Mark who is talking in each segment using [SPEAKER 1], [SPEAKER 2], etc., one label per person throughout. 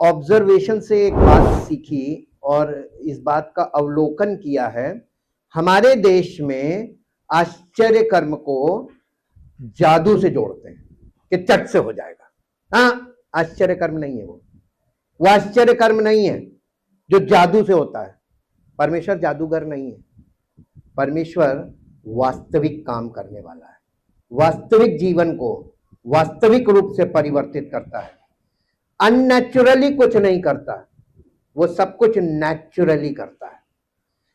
[SPEAKER 1] Observation से एक बात सीखी और इस बात का अवलोकन किया है। हमारे देश में आश्चर्य कर्म को जादू से जोड़ते हैं कि चट से हो जाएगा। हाँ, आश्चर्य कर्म नहीं है वो आश्चर्य कर्म नहीं है जो जादू से होता है। परमेश्वर जादूगर नहीं है। परमेश्वर वास्तविक काम करने वाला है, वास्तविक जीवन को वास्तविक रूप से परिवर्तित करता है। अननेचुरली कुछ नहीं करता, वो सब कुछ नेचुरली करता है।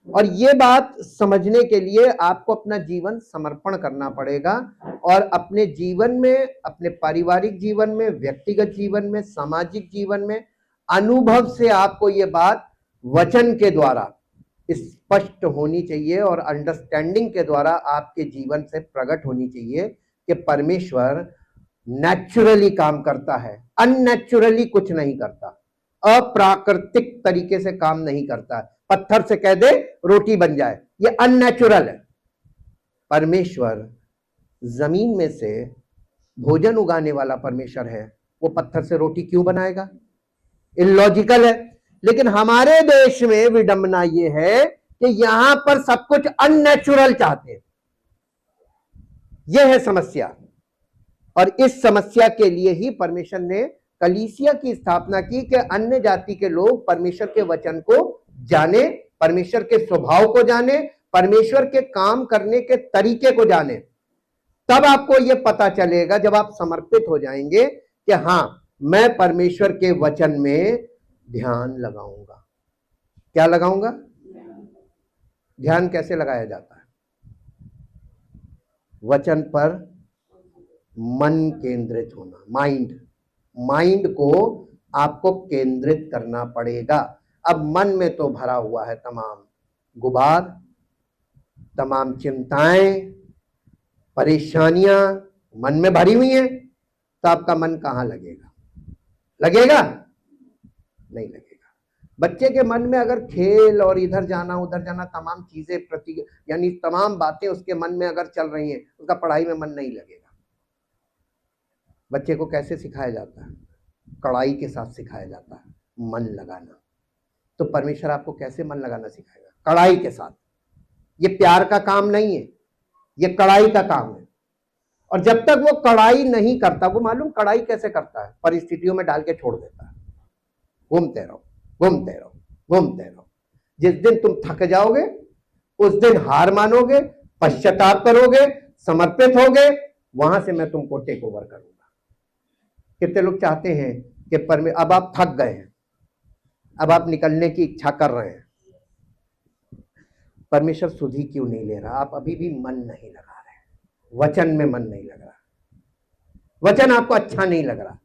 [SPEAKER 1] और ये बात समझने के लिए आपको अपना जीवन समर्पण करना पड़ेगा और अपने जीवन में, अपने पारिवारिक जीवन में, व्यक्तिगत जीवन में, सामाजिक जीवन में अनुभव से आपको ये बात वचन के द्वारा स्पष्ट होनी चाहिए और अंडरस्टैंडिंग के द्वारा आपके जीवन से प्रकट होनी चाहिए कि परमेश्वर नेचुरली काम करता है, अननेचुरली कुछ नहीं करता, अप्राकृतिक तरीके से काम नहीं करता। पत्थर से कह दे रोटी बन जाए, ये अननेचुरल है। परमेश्वर जमीन में से भोजन उगाने वाला परमेश्वर है, वो पत्थर से रोटी क्यों बनाएगा? इलॉजिकल है। लेकिन हमारे देश में विडंबना ये है कि यहां पर सब कुछ अननेचुरल चाहते हैं। यह है समस्या। और इस समस्या के लिए ही परमेश्वर ने कलीसिया की स्थापना की कि अन्य जाति के लोग परमेश्वर के वचन को जाने, परमेश्वर के स्वभाव को जाने, परमेश्वर के काम करने के तरीके को जाने। तब आपको यह पता चलेगा जब आप समर्पित हो जाएंगे कि हां, मैं परमेश्वर के वचन में ध्यान लगाऊंगा। क्या लगाऊंगा? ध्यान कैसे लगाया जाता है? वचन पर मन केंद्रित होना, माइंड को आपको केंद्रित करना पड़ेगा। अब मन में तो भरा हुआ है तमाम गुबार, तमाम चिंताएं, परेशानियां मन में भरी हुई हैं, तो आपका मन कहां लगेगा? नहीं लगेगा। बच्चे के मन में अगर खेल और इधर जाना उधर जाना तमाम चीजें प्रति यानी तमाम बातें उसके मन में अगर चल रही हैं, उसका पढ़ाई में मन नहीं लगेगा। बच्चे को कैसे सिखाया जाता है? कड़ाई के साथ सिखाया जाता है मन लगाना। तो परमेश्वर आपको कैसे मन लगाना सिखाएगा? कड़ाई के साथ। ये प्यार का काम नहीं है, ये कड़ाई का काम है। और जब तक वो कड़ाई नहीं करता, वो मालूम कड़ाई कैसे करता है? परिस्थितियों में डाल के छोड़ देता है। घूमते रहो। जिस दिन तुम थक जाओगे उस दिन हार मानोगे, पश्चाताप करोगे, समर्पित होगे, वहां से मैं तुमको टेक ओवर करूंगा। कितने लोग चाहते हैं कि अब आप थक गए हैं, अब आप निकलने की इच्छा कर रहे हैं, परमेश्वर सुधि क्यों नहीं ले रहा? आप अभी भी मन नहीं लगा रहे, वचन में मन नहीं लग रहा, वचन आपको अच्छा नहीं लग रहा।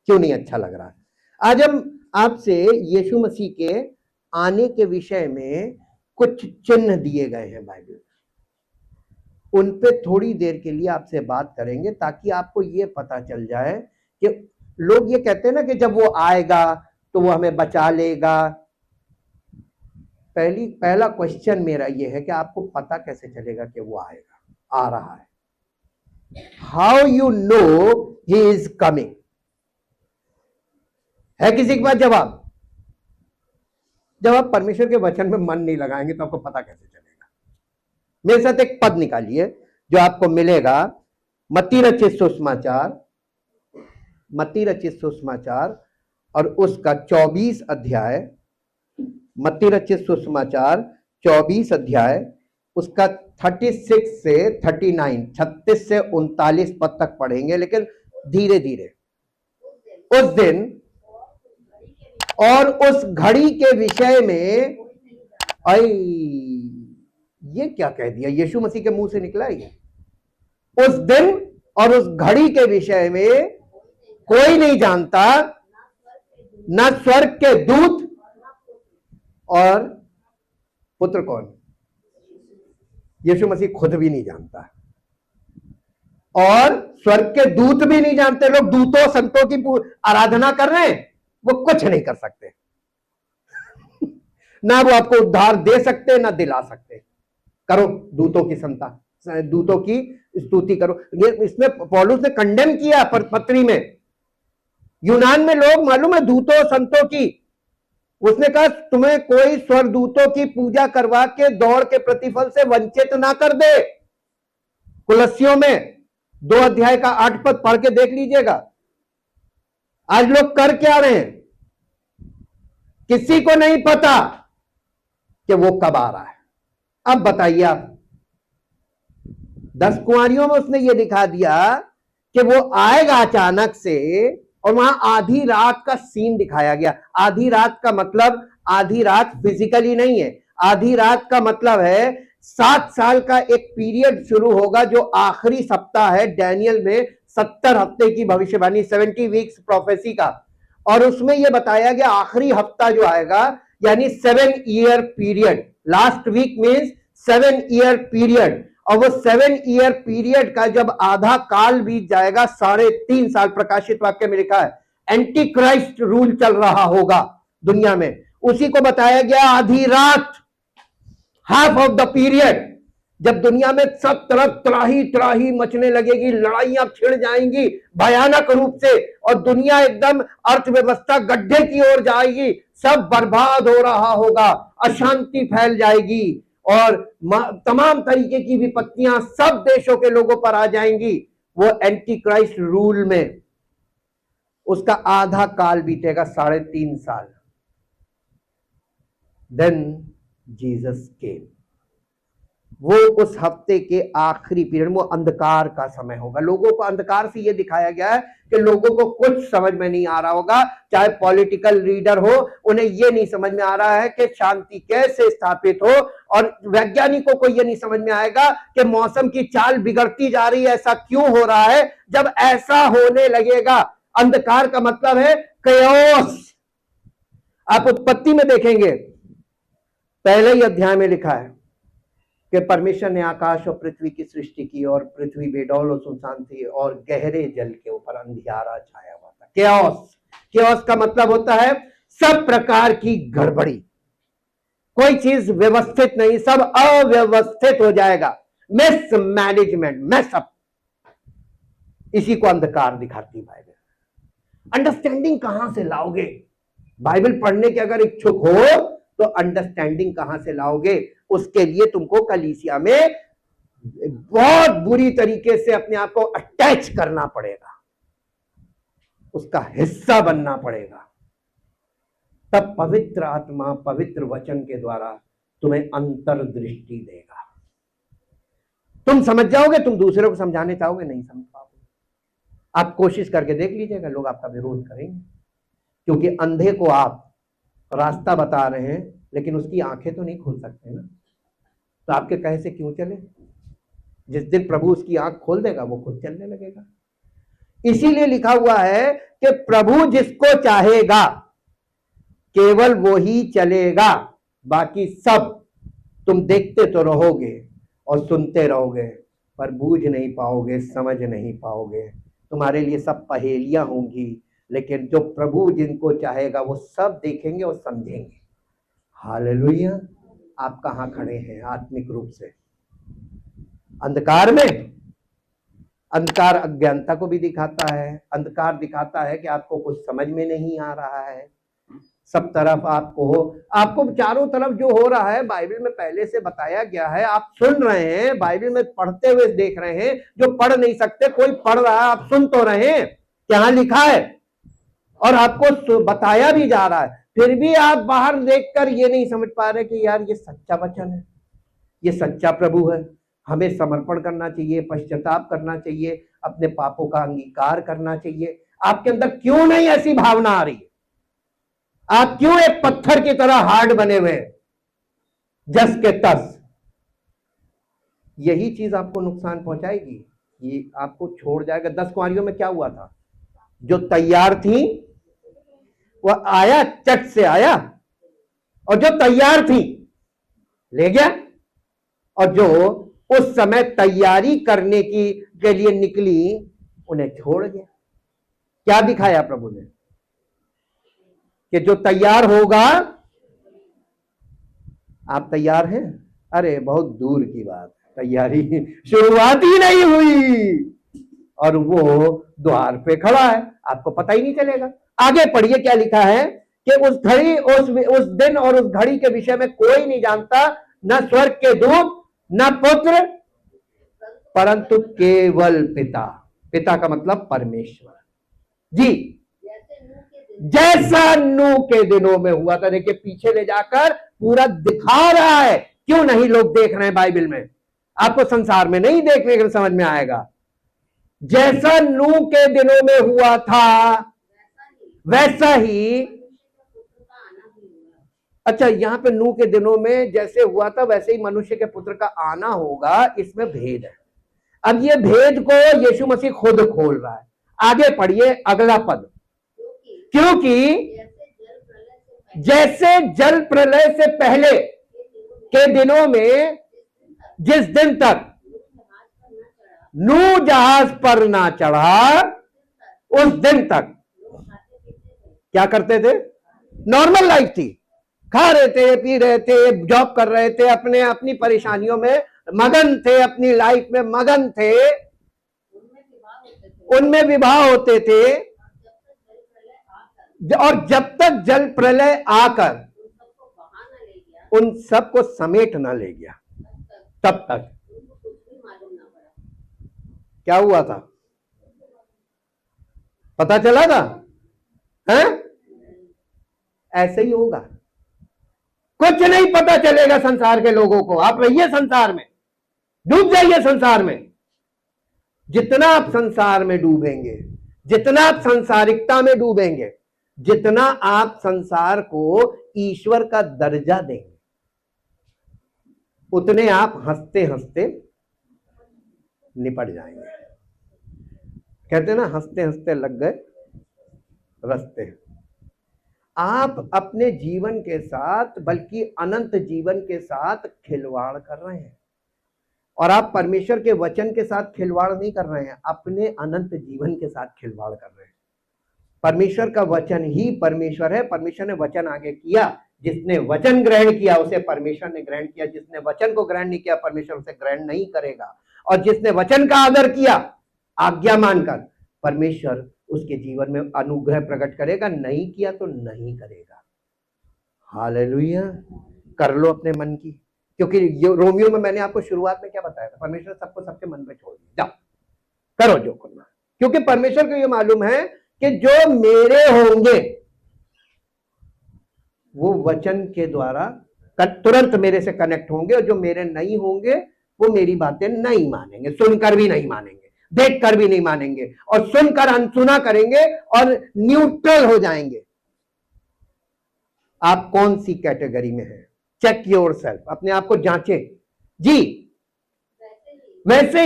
[SPEAKER 1] क्यों नहीं अच्छा लग रहा? आज हम आपसे यीशु मसीह के आने के विषय में कुछ चिन्ह दिए गए हैं बाइबल, उन पे थोड़ी देर के लिए आपसे बात करेंगे ताकि आपको ये पता चल जाए कि लोग ये कहते हैं ना कि जब वो आएगा तो वो हमें बचा लेगा। पहला क्वेश्चन मेरा ये है कि आपको पता कैसे चलेगा कि वो आएगा, आ रहा है? How you know he is coming? है किसी के पास जवाब? जब आप परमेश्वर के वचन में मन नहीं लगाएंगे तो आपको पता कैसे चलेगा? मेरे साथ एक पद निकालिए जो आपको मिलेगा मत्ती रचित सुसमाचार और उसका 24 अध्याय, मत्ती रचित सुसमाचार 24 अध्याय, उसका 36 से 39, 36 से 39 पद तक पढ़ेंगे, लेकिन धीरे धीरे। उस दिन और उस घड़ी के विषय में, ये क्या कह दिया? यीशु मसीह के मुंह से निकला ये। उस दिन और उस घड़ी के विषय में कोई नहीं जानता, ना स्वर्ग के दूत और पुत्र कौन? यीशु मसीह खुद भी नहीं जानता और स्वर्ग के दूत भी नहीं जानते। लोग दूतों संतों की आराधना कर रहे हैं, वो कुछ नहीं कर सकते। ना वो आपको उद्धार दे सकते, ना दिला सकते। करो दूतों की दूतों की स्तुति करो। ये इसमें पौलुस ने कंडेम किया पत्री में, यूनान में लोग मालूम है दूतों संतों की, उसने कहा तुम्हें कोई स्वर्गदूतों की पूजा करवा के दौड़ के प्रतिफल से वंचित ना कर दे। कुलस्सियों में 2 अध्याय का 8 पद पढ़ के देख लीजिएगा। आज लोग कर क्या रहे हैं, किसी को नहीं पता कि वो कब आ रहा है। अब बताइए आप, 10 कुंवारियों में उसने ये दिखा दिया कि वो आएगा अचानक से, और वहां आधी रात का सीन दिखाया गया। आधी रात का मतलब आधी रात फिजिकली नहीं है, आधी रात का मतलब है 7 साल का एक पीरियड शुरू होगा जो आखिरी सप्ताह है डैनियल में, 70 हफ्ते की भविष्यवाणी, 70 वीक्स प्रोफेसी का। और उसमें यह बताया गया आखिरी हफ्ता जो आएगा यानी 7 year period, last week means 7 year period, और वो 7 ईयर पीरियड का जब आधा काल बीत जाएगा, 3.5 साल, प्रकाशित वाक्य में लिखा है, एंटी क्राइस्ट रूल चल रहा होगा दुनिया में। उसी को बताया गया आधी रात, हाफ ऑफ द पीरियड, जब दुनिया में सब तरफ त्राही त्राही मचने लगेगी, लड़ाइयां छिड़ जाएंगी भयानक रूप से, और दुनिया एकदम अर्थव्यवस्था गड्ढे की ओर जाएगी, सब बर्बाद हो रहा होगा, अशांति फैल जाएगी, और तमाम तरीके की विपत्तियां सब देशों के लोगों पर आ जाएंगी। वो एंटी क्राइस्ट रूल में उसका आधा काल बीतेगा, 3.5 साल। देन जीसस केम, वो उस हफ्ते के आखिरी पीरियड, वो अंधकार का समय होगा। लोगों को अंधकार से ये दिखाया गया है कि लोगों को कुछ समझ में नहीं आ रहा होगा, चाहे पॉलिटिकल लीडर हो, उन्हें ये नहीं समझ में आ रहा है कि शांति कैसे स्थापित हो, और वैज्ञानिकों को ये नहीं समझ में आएगा कि मौसम की चाल बिगड़ती जा रही है, ऐसा क्यों हो रहा है। जब ऐसा होने लगेगा, अंधकार का मतलब है chaos। आप उत्पत्ति में देखेंगे, पहले ही अध्याय में लिखा है कि परमेश्वर ने आकाश और पृथ्वी की सृष्टि की, और पृथ्वी बेडौल और सुनसान थी, और गहरे जल के ऊपर अंधियारा छाया हुआ था। केओस, केओस का मतलब होता है सब प्रकार की गड़बड़ी, कोई चीज व्यवस्थित नहीं, सब अव्यवस्थित हो जाएगा, मिस मैनेजमेंट, मैसअप। इसी को अंधकार दिखाती बाइबल। अंडरस्टैंडिंग कहां से लाओगे? बाइबल पढ़ने के अगर इच्छुक हो तो अंडरस्टैंडिंग कहां से लाओगे? उसके लिए तुमको कलीसिया में बहुत बुरी तरीके से अपने आप को अटैच करना पड़ेगा, उसका हिस्सा बनना पड़ेगा, तब पवित्र आत्मा पवित्र वचन के द्वारा तुम्हें अंतर्दृष्टि देगा। तुम समझ जाओगे, तुम दूसरों को समझाने चाहोगे, नहीं समझ पाओगे। आप कोशिश करके देख लीजिएगा, लोग आपका विरोध करेंगे, क्योंकि अंधे को आप रास्ता बता रहे हैं लेकिन उसकी आंखें तो नहीं खोल सकते ना, तो आपके कहे से क्यों चले? जिस दिन प्रभु उसकी आंख खोल देगा वो खुद चलने लगेगा। इसीलिए लिखा हुआ है कि प्रभु जिसको चाहेगा केवल वो ही चलेगा, बाकी सब तुम देखते तो रहोगे और सुनते रहोगे पर बूझ नहीं पाओगे, समझ नहीं पाओगे, तुम्हारे लिए सब पहेलियां होंगी। लेकिन जो प्रभु जिनको चाहेगा वो सब देखेंगे और समझेंगे। हालेलुया। आप कहां खड़े हैं आत्मिक रूप से? अंधकार में? अंधकार अज्ञानता को भी दिखाता है, अंधकार दिखाता है कि आपको कुछ समझ में नहीं आ रहा है, सब तरफ आपको चारों तरफ जो हो रहा है बाइबल में पहले से बताया गया है, आप सुन रहे हैं, बाइबल में पढ़ते हुए देख रहे हैं। जो पढ़ नहीं सकते, कोई पढ़ रहा है, आप सुन तो रहे हैं, क्या लिखा है और आपको बताया भी जा रहा है, फिर भी आप बाहर देखकर ये नहीं समझ पा रहे कि यार ये सच्चा वचन है, ये सच्चा प्रभु है, हमें समर्पण करना चाहिए, पश्चाताप करना चाहिए, अपने पापों का अंगीकार करना चाहिए। आपके अंदर क्यों नहीं ऐसी भावना आ रही है? आप क्यों एक पत्थर की तरह हार्ड बने हुए हैं, जस के तस? यही चीज आपको नुकसान पहुंचाएगी, ये आपको छोड़ जाएगा। 10 कुंवारियों में क्या हुआ था? जो तैयार थी वह आया, चट से आया, और जो तैयार थी ले गया, और जो उस समय तैयारी करने के लिए निकली उन्हें छोड़ गया। क्या दिखाया प्रभु ने? कि जो तैयार होगा, आप तैयार हैं? अरे बहुत दूर की बात, तैयारी शुरुआत ही नहीं हुई और वो द्वार पे खड़ा है, आपको पता ही नहीं चलेगा। आगे पढ़िए क्या लिखा है कि उस घड़ी, उस दिन और उस घड़ी के विषय में कोई नहीं जानता, न स्वर्ग के दूत, न पुत्र, परंतु केवल पिता। पिता का मतलब परमेश्वर जी। जैसा नूह के दिनों में हुआ था। देखिए पीछे ले जाकर पूरा दिखा रहा है। क्यों नहीं लोग देख रहे हैं बाइबल में? आपको संसार में नहीं देखने के समझ में आएगा। जैसा नूह के दिनों में हुआ था वैसा ही, अच्छा यहां पे नूह के दिनों में जैसे हुआ था वैसे ही मनुष्य के पुत्र का आना होगा, इसमें भेद है। अब ये भेद को यीशु मसीह खुद खोल रहा है। आगे पढ़िए अगला पद। क्योंकि जैसे जल प्रलय से पहले के दिनों में जिस दिन तक नूह जहाज पर ना चढ़ा, उस दिन तक क्या करते थे? नॉर्मल लाइफ थी, खा रहे थे, पी रहे थे, जॉब कर रहे थे, अपने अपनी परेशानियों में मगन थे, अपनी लाइफ में मगन थे, उनमें विवाह होते थे। और जब तक जल प्रलय आकर उन सबको समेट ना ले गया, तब तक क्या हुआ था? पता चला था? हैं? ऐसे ही होगा। कुछ नहीं पता चलेगा संसार के लोगों को। आप रहिए संसार में, डूब जाइए संसार में। जितना आप संसार में डूबेंगे, जितना आप सांसारिकता में डूबेंगे, जितना आप संसार को ईश्वर का दर्जा देंगे, उतने आप हंसते हंसते निपट जाएंगे। कहते ना, हंसते हंसते लग गए रस्ते। आप अपने जीवन के साथ, बल्कि अनंत जीवन के साथ खिलवाड़ कर रहे हैं। और आप परमेश्वर के वचन के साथ खिलवाड़ नहीं कर रहे हैं, अपने अनंत जीवन के साथ खिलवाड़ कर रहे हैं। परमेश्वर का वचन ही परमेश्वर है। परमेश्वर ने वचन आगे किया। जिसने वचन ग्रहण किया उसे परमेश्वर ने ग्रहण किया। जिसने वचन को ग्रहण नहीं किया परमेश्वर उसे ग्रहण नहीं करेगा। और जिसने वचन का आदर किया, आज्ञा मानकर, परमेश्वर उसके जीवन में अनुग्रह प्रकट करेगा। नहीं किया तो नहीं करेगा। हालेलुया। कर लो अपने मन की, क्योंकि रोमियो में मैंने आपको शुरुआत में क्या बताया था? परमेश्वर सबको सबके मन पे छोड़ दिया, जाओ करो जो करना। क्योंकि परमेश्वर को यह मालूम है कि जो मेरे होंगे वो वचन के द्वारा तुरंत मेरे से कनेक्ट होंगे, और जो मेरे नहीं होंगे वो मेरी बातें नहीं मानेंगे, सुनकर भी नहीं मानेंगे, देखकर भी नहीं मानेंगे, और सुनकर अनसुना करेंगे और न्यूट्रल हो जाएंगे। आप कौन सी कैटेगरी में हैं? चेक योरसेल्फ, अपने आप को जांचे जी। वैसे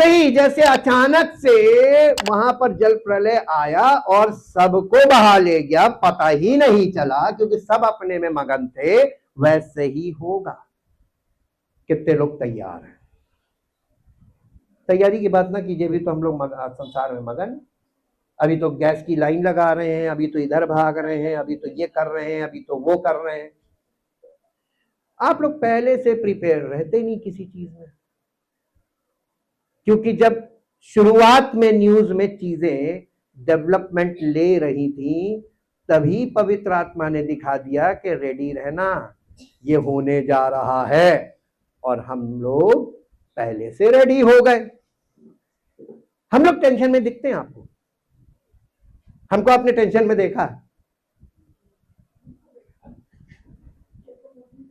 [SPEAKER 1] ही जैसे अचानक से वहां पर जल प्रलय आया और सबको बहा ले गया, पता ही नहीं चला क्योंकि सब अपने में मगन थे, वैसे ही होगा। कितने लोग तैयार हैं? तैयारी की बात ना कीजिए, भी तो हम लोग संसार में मगन। अभी तो गैस की लाइन लगा रहे हैं, अभी तो इधर भाग रहे हैं, अभी तो ये कर रहे हैं, अभी तो वो कर रहे हैं। आप लोग पहले से प्रिपेयर रहते नहीं किसी चीज में, क्योंकि जब शुरुआत में न्यूज में चीजें डेवलपमेंट ले रही थी, तभी पवित्र आत्मा ने दिखा दिया कि रेडी रहना, ये होने जा रहा है। और हम लोग पहले से रेडी हो गए। हम लोग टेंशन में दिखते हैं आपको? हमको आपने टेंशन में देखा?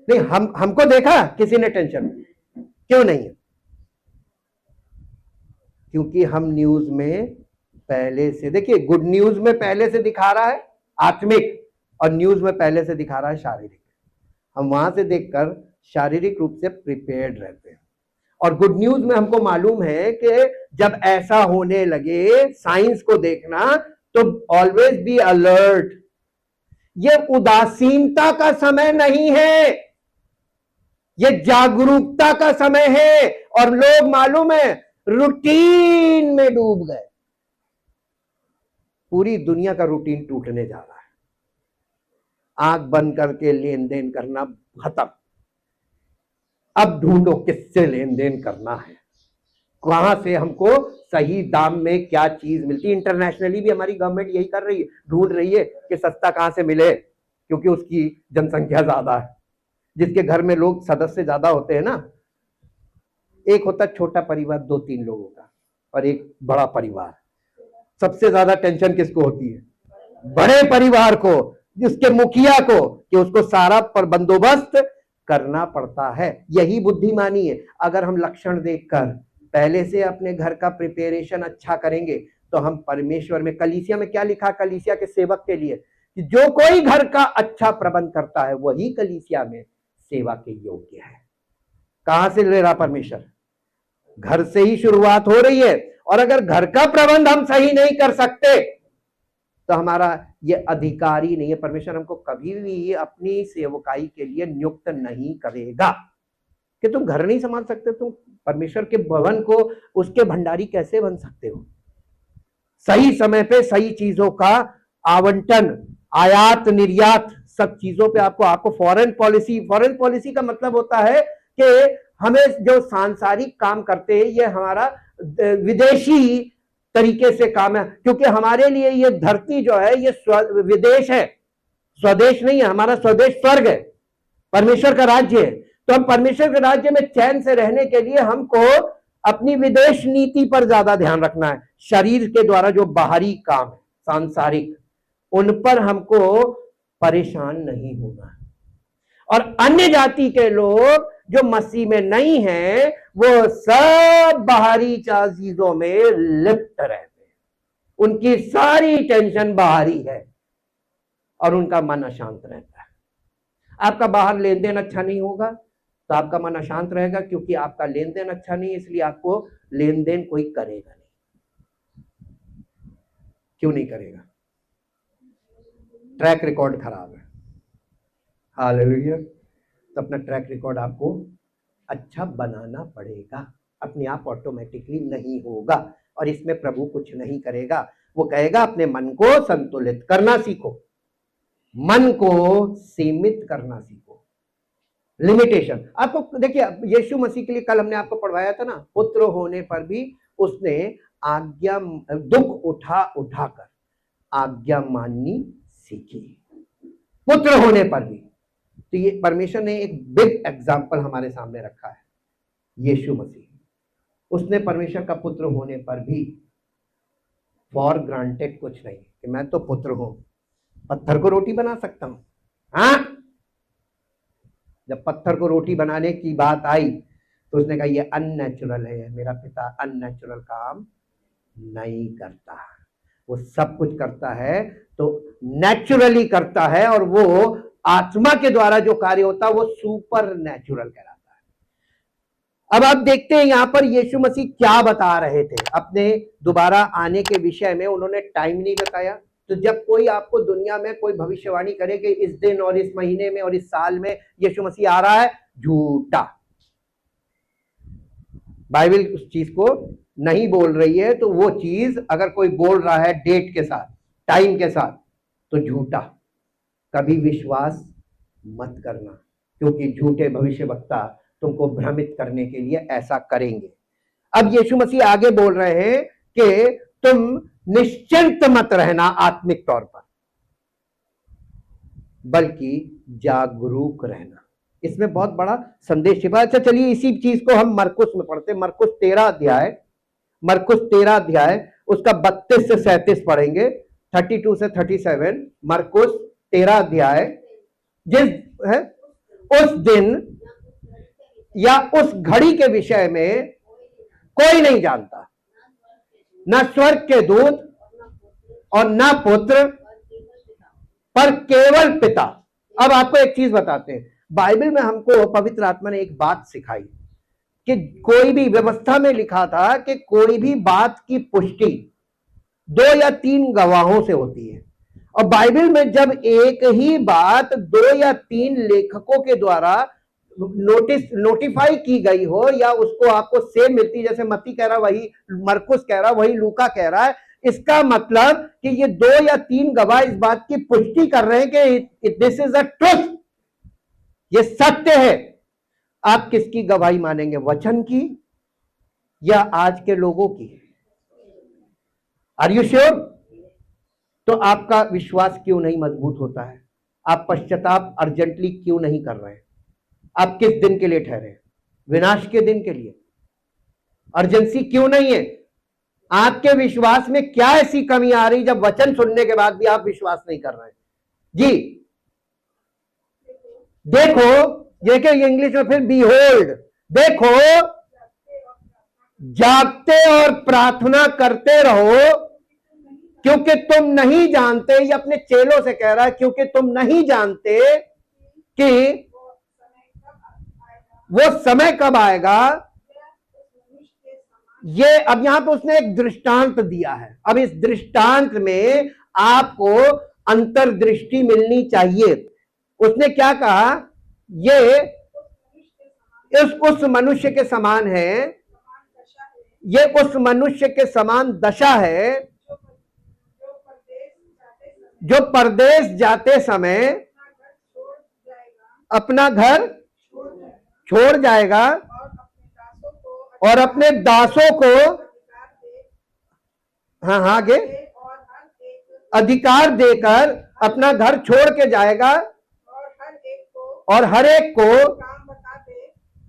[SPEAKER 1] नहीं, हमको देखा किसी ने टेंशन में? क्यों नहीं है? क्योंकि हम न्यूज में पहले से, देखिए गुड न्यूज में पहले से दिखा रहा है आत्मिक, और न्यूज में पहले से दिखा रहा है शारीरिक। हम वहां से देखकर शारीरिक रूप से प्रिपेयर्ड रहते हैं। और गुड न्यूज में हमको मालूम है कि जब ऐसा होने लगे, साइंस को देखना, तो ऑलवेज बी अलर्ट। ये उदासीनता का समय नहीं है, ये जागरूकता का समय है। और लोग मालूम है रूटीन में डूब गए। पूरी दुनिया का रूटीन टूटने जा रहा है। आंख बंद करके लेन देन करना खत्म। अब ढूंढो किससे लेन देन करना है। कहां से हमको सही दाम में क्या चीज मिलती है। इंटरनेशनली भी हमारी गवर्नमेंट यही कर रही है, ढूंढ रही है कि सस्ता कहां से मिले, क्योंकि उसकी जनसंख्या ज्यादा है। जिसके घर में लोग सदस्य ज्यादा होते हैं ना, एक होता छोटा परिवार 2-3 लोगों का, और एक बड़ा परिवार, सबसे ज्यादा टेंशन किसको होती है? बड़े परिवार को, जिसके मुखिया को, कि उसको सारा पर बंदोबस्त करना पड़ता है। यही बुद्धिमानी है। अगर हम लक्षण देखकर पहले से अपने घर का प्रिपरेशन अच्छा करेंगे तो हम परमेश्वर में, कलीसिया में क्या लिखा, कलीसिया के सेवक के लिए, कि जो कोई घर का अच्छा प्रबंध करता है वही कलीसिया में सेवा के योग्य है। कहां से ले रहा परमेश्वर? घर से ही शुरुआत हो रही है। और अगर घर का प्रबंध हम सही नहीं कर सकते तो हमारा ये अधिकार ही नहीं है। परमेश्वर हमको कभी भी अपनी सेवकाई के लिए नियुक्त नहीं करेगा। कि तुम घर नहीं संभाल सकते, तुम परमेश्वर के भवन को, उसके भंडारी कैसे बन सकते हो? सही समय पे सही चीजों का आवंटन, आयात निर्यात, सब चीजों पे आपको फॉरेन पॉलिसी का मतलब होता है कि हमें जो सांसारिक काम करते हैं ये हमारा विदेशी तरीके से काम है, क्योंकि हमारे लिए ये धरती जो है ये विदेश है, स्वदेश नहीं है। हमारा स्वदेश स्वर्ग है, परमेश्वर का राज्य है। तो हम परमेश्वर के राज्य में चैन से रहने के लिए हमको अपनी विदेश नीति पर ज्यादा ध्यान रखना है। शरीर के द्वारा जो बाहरी काम है सांसारिक, उन पर हमको परेशान नहीं होना है। और अन्य जाति के लोग जो मसीह में नहीं हैं वो सब बाहरी चीजों में लिप्त रहते हैं। उनकी सारी टेंशन बाहरी है और उनका मन अशांत रहता है। आपका बाहर लेन देन अच्छा नहीं होगा तो आपका मन अशांत रहेगा, क्योंकि आपका लेन देन अच्छा नहीं है, इसलिए आपको लेन देन कोई करेगा नहीं। क्यों नहीं करेगा? ट्रैक रिकॉर्ड खराब है। हालेलुया। तो अपना ट्रैक रिकॉर्ड आपको अच्छा बनाना पड़ेगा, अपने आप ऑटोमेटिकली नहीं होगा। और इसमें प्रभु कुछ नहीं करेगा। वो कहेगा अपने मन को संतुलित करना सीखो, मन को सीमित करना सीखो। लिमिटेशन आपको देखिए, यीशु मसीह के लिए कल हमने आपको पढ़वाया था ना, पुत्र होने पर भी उसने आज्ञा, दुख उठाकर आज्ञा माननी सीखी, पुत्र होने पर भी। तो ये परमेश्वर ने एक बिग एग्जाम्पल हमारे सामने रखा है, यीशु मसीह। उसने परमेश्वर का पुत्र होने पर भी फॉर ग्रांटेड कुछ नहीं कि मैं तो पुत्र हूं, पत्थर को रोटी बना सकता हूं। हाँ, जब पत्थर को रोटी बनाने की बात आई तो उसने कहा ये अननेचुरल है, मेरा पिता अननेचुरल काम नहीं करता, वो सब कुछ करता है तो नेचुरली करता है, और वो आत्मा के द्वारा जो कार्य होता है वो सुपर नेचुरल कहलाता है। अब आप देखते हैं यहां पर यीशु मसीह क्या बता रहे थे अपने दोबारा आने के विषय में। उन्होंने टाइम नहीं बताया। तो जब कोई आपको दुनिया में कोई भविष्यवाणी करे कि इस दिन और इस महीने में और इस साल में यीशु मसीह आ रहा है, झूठा। बाइबल उस चीज को नहीं बोल रही है, तो वो चीज अगर कोई बोल रहा है डेट के साथ, टाइम के साथ, तो झूठा। कभी विश्वास मत करना, क्योंकि झूठे भविष्यवक्ता तुमको भ्रमित करने के लिए ऐसा करेंगे। अब यीशु मसीह आगे बोल रहे हैं कि तुम निश्चिंत मत रहना आत्मिक तौर पर, बल्कि जागरूक रहना। इसमें बहुत बड़ा संदेश छिपा। अच्छा चलिए इसी चीज को हम मरकुस में पढ़ते हैं। मरकुस 13 अध्याय उसका 32 से 37 पढ़ेंगे, 32 से 37। मरकुस 13 अध्याय। जिस है उस दिन या उस घड़ी के विषय में कोई नहीं जानता, न स्वर्ग के दूत और न पुत्र, पर केवल पिता। अब आपको एक चीज बताते हैं, बाइबल में हमको पवित्र आत्मा ने एक बात सिखाई कि कोई भी, व्यवस्था में लिखा था कि कोई भी बात की पुष्टि 2 या 3 गवाहों से होती है। और बाइबल में जब एक ही बात 2 या 3 लेखकों के द्वारा नोटिफाई की गई हो, या उसको आपको सेम मिलती, जैसे मत्ती कह रहा वही मरकुस कह रहा, वही लूका कह रहा है, इसका मतलब कि ये 2 या 3 गवाह इस बात की पुष्टि कर रहे हैं कि दिस इज अ ट्रुथ, ये सत्य है। आप किसकी गवाही मानेंगे, वचन की या आज के लोगों की? Are you sure? तो आपका विश्वास क्यों नहीं मजबूत होता है? आप पश्चाताप अर्जेंटली क्यों नहीं कर रहे हैं? आप किस दिन के लिए ठहरे? विनाश के दिन के लिए। अर्जेंसी क्यों नहीं है? आपके विश्वास में क्या ऐसी कमी आ रही जब वचन सुनने के बाद भी आप विश्वास नहीं कर रहे हैं? जी देखो, देखिए इंग्लिश में फिर बिहोल्ड, देखो जागते और प्रार्थना करते रहो क्योंकि तुम नहीं जानते, ये अपने चेलों से कह रहा है, क्योंकि तुम नहीं जानते कि वो समय कब आएगा। ये अब यहां पे उसने एक दृष्टांत दिया है। अब इस दृष्टांत में आपको अंतर्दृष्टि मिलनी चाहिए। उसने क्या कहा? ये उस मनुष्य के समान है, ये उस मनुष्य के समान दशा है जो परदेश जाते समय अपना घर छोड़ जाएगा और अपने दासों को, हाँ आगे, अधिकार देकर अपना घर छोड़ के जाएगा और हर एक को,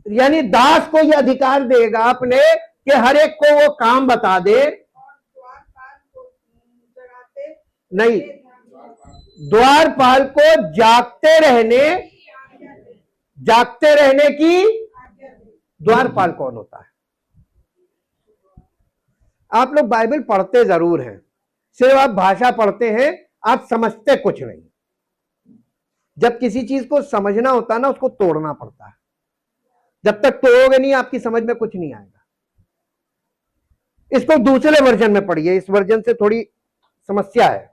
[SPEAKER 1] यानी दास को ये अधिकार देगा अपने कि हर एक को वो काम बता दे। नहीं, द्वारपाल को जागते रहने की। द्वारपाल कौन होता है? आप लोग बाइबल पढ़ते जरूर हैं, सिर्फ आप भाषा पढ़ते हैं, आप समझते कुछ नहीं। जब किसी चीज को समझना होता है ना, उसको तोड़ना पड़ता है। जब तक तोड़ोगे नहीं, आपकी समझ में कुछ नहीं आएगा। इसको दूसरे वर्जन में पढ़िए, इस वर्जन से थोड़ी समस्या है।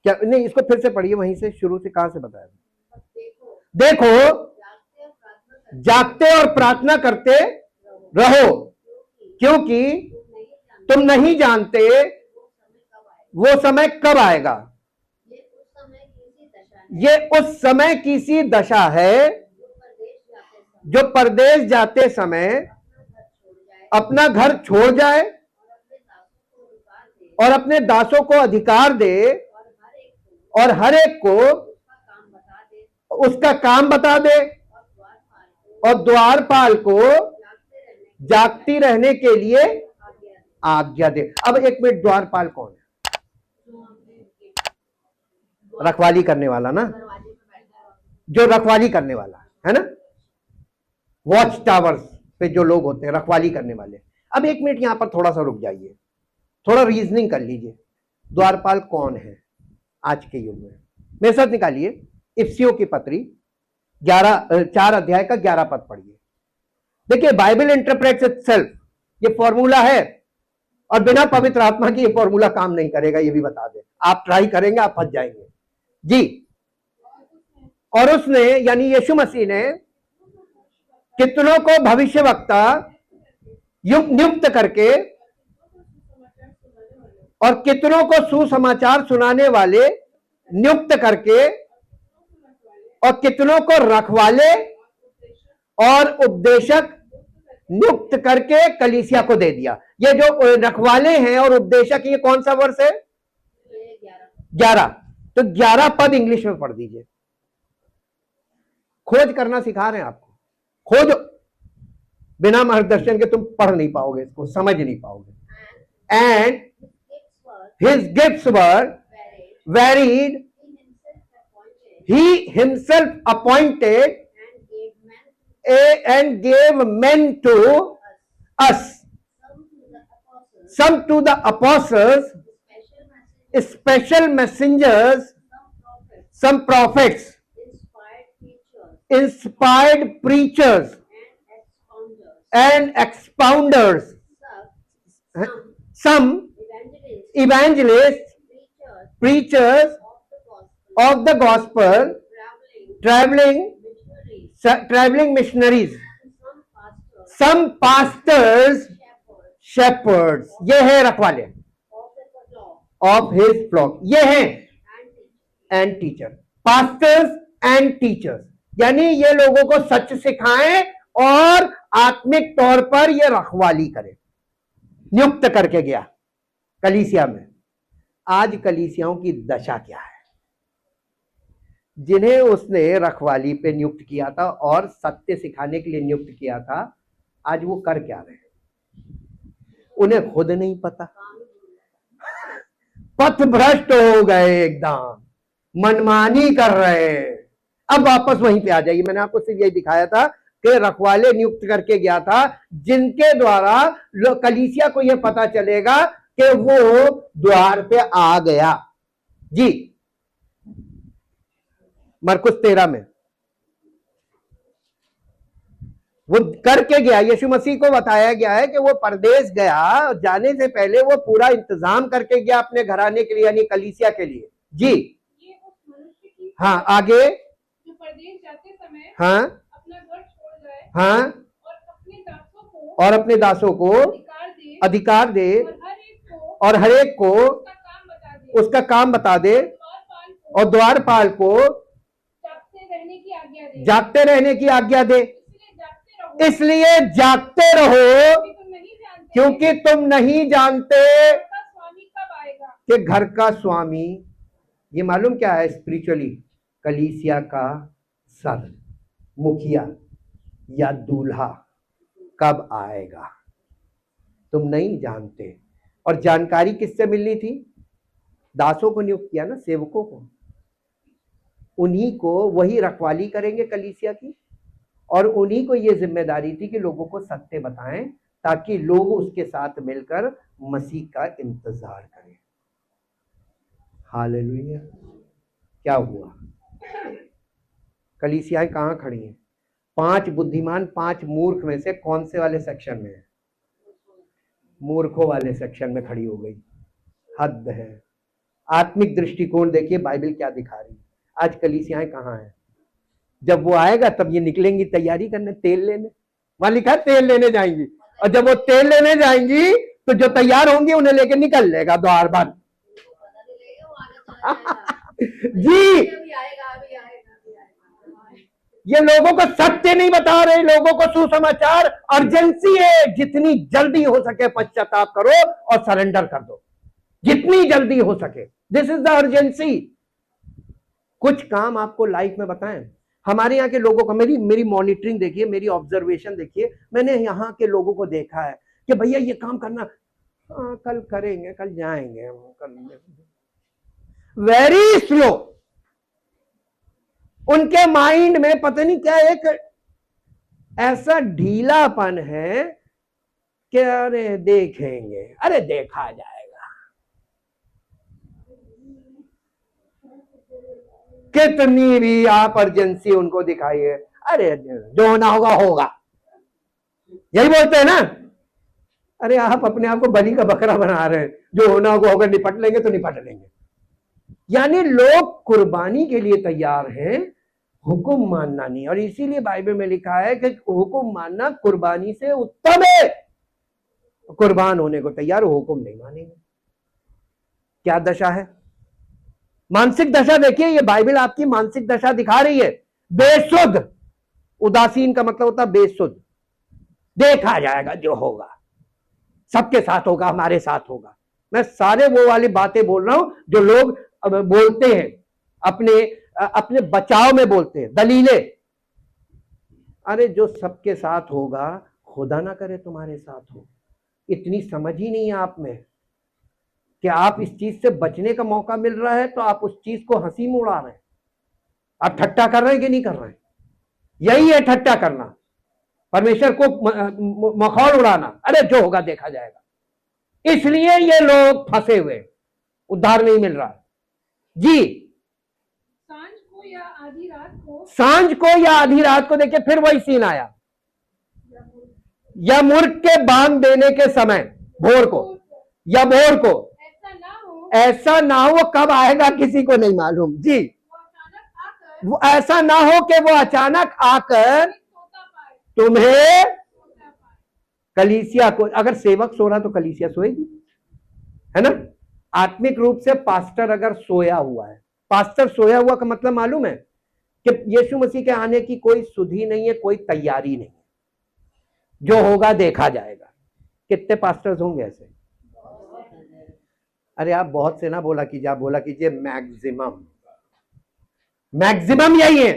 [SPEAKER 1] क्या नहीं, इसको फिर से पढ़िए, वहीं से शुरू से, कहां से बताया? देखो जागते और प्रार्थना करते रहो क्योंकि तुम नहीं जानते वो समय कब आएगा। ये उस समय की सी दशा है जो परदेश जाते समय अपना घर छोड़ जाए और अपने दासों को अधिकार दे और हर एक को उसका काम बता दे और द्वारपाल को जागती रहने के लिए आज्ञा दे। अब एक मिनट, द्वारपाल कौन है? रखवाली करने वाला ना, जो रखवाली करने वाला है ना, वॉच टावर्स पे जो लोग होते हैं रखवाली करने वाले। अब एक मिनट यहां पर थोड़ा सा रुक जाइए, थोड़ा रीजनिंग कर लीजिए। द्वारपाल कौन है आज के युग में? मेरे साथ निकालिए इफ्सियों की पत्री 4 अध्याय का 11 पद पढ़िए। देखिए, बाइबल इंटरप्रेट्स इटसेल्फ, ये फॉर्मूला है और बिना पवित्र आत्मा की ये फॉर्मूला काम नहीं करेगा, ये भी बता दे। आप ट्राई करेंगे, आप फंस जाएंगे जी। और उसने, यानी यीशु मसीह ने कितनों को भविष्यवक्ता नियुक्त करके और कितनों को सुसमाचार सुनाने वाले नियुक्त करके और कितनों को रखवाले और उपदेशक नियुक्त करके कलीसिया को दे दिया। ये जो रखवाले हैं और उपदेशक, ये कौन सा वर्ष है? 11। तो 11 पद इंग्लिश में पढ़ दीजिए। खोज करना सिखा रहे हैं आपको, खोज। बिना मार्गदर्शन के तुम पढ़ नहीं पाओगे, इसको समझ नहीं पाओगे। And his gifts were varied, he himself appointed and gave men to us, some to the apostles, special messengers, some prophets, inspired preachers and expounders, some evangelists, preachers of the gospel, traveling missionaries, some pastors, shepherds, ये है रखवाले of his flock, ये है and teacher, pastors and teachers, यानी ये लोगों को सच सिखाएं और आत्मिक तौर पर यह रखवाली करे, नियुक्त करके गया कलीसिया में। आज कलीसियाओं की दशा क्या है? जिन्हें उसने रखवाली पे नियुक्त किया था और सत्य सिखाने के लिए नियुक्त किया था, आज वो कर क्या रहे हैं? उन्हें खुद नहीं पता, पथ भ्रष्ट हो गए, एकदम मनमानी कर रहे हैं। अब वापस वहीं पे आ जाइए। मैंने आपको सिर्फ यही दिखाया था कि रखवाले नियुक्त करके गया था, जिनके द्वारा कलीसिया को यह पता चलेगा कि वो द्वार पे आ गया। जी, मरकुस 13 में वो करके गया। यीशु मसीह को बताया गया है कि वो परदेश गया, जाने से पहले वो पूरा इंतजाम करके गया अपने घराने के लिए, यानी कलीसिया के लिए। जी,
[SPEAKER 2] ये उस मनुष्य की
[SPEAKER 1] हाँ, आगे,
[SPEAKER 2] जो परदेश जाते समय
[SPEAKER 1] हाँ,
[SPEAKER 2] अपना घर छोड़ जाए,
[SPEAKER 1] हाँ,
[SPEAKER 2] और अपने दासों को
[SPEAKER 1] अधिकार दे
[SPEAKER 2] और हर एक को
[SPEAKER 1] उसका काम बता दे और द्वारपाल को जागते रहने की आज्ञा दे। इसलिए जागते रहो, क्योंकि तुम नहीं जानते कि घर का स्वामी, ये मालूम क्या है स्पिरिचुअली? कलीसिया का सर, मुखिया या दूल्हा कब आएगा, तुम नहीं जानते। और जानकारी किससे मिलनी थी? दासों को नियुक्त किया ना, सेवकों को, उन्हीं को वही रखवाली करेंगे कलीसिया की, और उन्हीं को ये जिम्मेदारी थी कि लोगों को सत्य बताएं, ताकि लोग उसके साथ मिलकर मसीह का इंतजार करें। हालेलुया। क्या हुआ? कलीसियाएं कहां खड़ी हैं? 5 बुद्धिमान 5 मूर्ख में से कौन से वाले सेक्शन में है? मूर्खों वाले सेक्शन में खड़ी हो गई। हद है। आत्मिक दृष्टिकोण देखिए बाइबल क्या दिखा रही है। आज कलीसियाएं कहां हैं? जब वो आएगा तब ये निकलेंगी तैयारी करने, तेल लेने। वहां लिखा है तेल लेने जाएंगी, और जब वो तेल लेने जाएंगी तो जो तैयार होंगे उन्हें लेके निकल लेगा द्वार बंद। जी, ये लोगों को सत्य नहीं बता रहे, लोगों को सुसमाचार। अर्जेंसी है, जितनी जल्दी हो सके पश्चाताप करो और सरेंडर कर दो, जितनी जल्दी हो सके। This is the urgency. कुछ काम आपको लाइफ में बताएं। हमारे यहाँ के लोगों का, मेरी मॉनिटरिंग देखिए, मेरी ऑब्जर्वेशन देखिए। मैंने यहाँ के लोगों को देखा है कि भैया ये काम करना, कल करेंगे, कल जाएंगे, कल। Very slow. उनके माइंड में पता नहीं क्या एक ऐसा ढीलापन है कि अरे देखेंगे, अरे देखा जाएगा। कितनी भी आप अर्जेंसी उनको दिखाइए, अरे जो होना होगा होगा, यही बोलते हैं ना। अरे आप अपने आप को बलि का बकरा बना रहे हैं। जो होना होगा होगा, निपट लेंगे तो निपट लेंगे। यानी लोग कुर्बानी के लिए तैयार हैं, हुक्म मानना नहीं। और इसीलिए बाइबल में लिखा है कि हुक्म मानना कुर्बानी से उत्तम है। कुर्बान होने को तैयार हो, हुक्म नहीं मानेंगे। क्या दशा है? मानसिक दशा देखिए, ये बाइबल आपकी मानसिक दशा दिखा रही है। बेसुध, उदासीन का मतलब होता है बेसुध। देखा जाएगा, जो होगा सबके साथ होगा, हमारे साथ होगा। मैं सारे वो वाली बातें बोल रहा हूं जो लोग बोलते हैं, अपने बचाव में बोलते हैं, दलीलें। अरे जो सबके साथ होगा, खुदा ना करे तुम्हारे साथ हो। इतनी समझ ही नहीं है आप में कि आप इस चीज से बचने का मौका मिल रहा है तो आप उस चीज को हंसी में उड़ा रहे हैं। आप ठट्टा कर रहे हैं कि नहीं कर रहे हैं? यही है ठट्टा करना, परमेश्वर को मखौल उड़ाना। अरे जो होगा देखा जाएगा। इसलिए ये लोग फंसे हुए, उद्धार नहीं मिल रहा। जी,
[SPEAKER 2] सांझ को या आधी रात को
[SPEAKER 1] देखिए फिर वही सीन आया। या मूर्ख के बांध देने के समय, भोर को या भोर को। ऐसा ना हो, कब आएगा किसी को नहीं मालूम। जी, वो ऐसा ना हो कि वो अचानक आकर तुम्हें, कलीसिया को, अगर सेवक सो रहा तो कलीसिया सोएगी, है ना। आत्मिक रूप से पास्टर अगर सोया हुआ है, पास्टर सोया हुआ का मतलब मालूम है कि यीशु मसीह के आने की कोई सुधि नहीं है, कोई तैयारी नहीं है। जो होगा देखा जाएगा। कितने पास्टर्स होंगे ऐसे? अरे आप बहुत से ना बोला कीजिए, आप बोला कीजिए मैक्सिमम। मैक्सिमम यही है।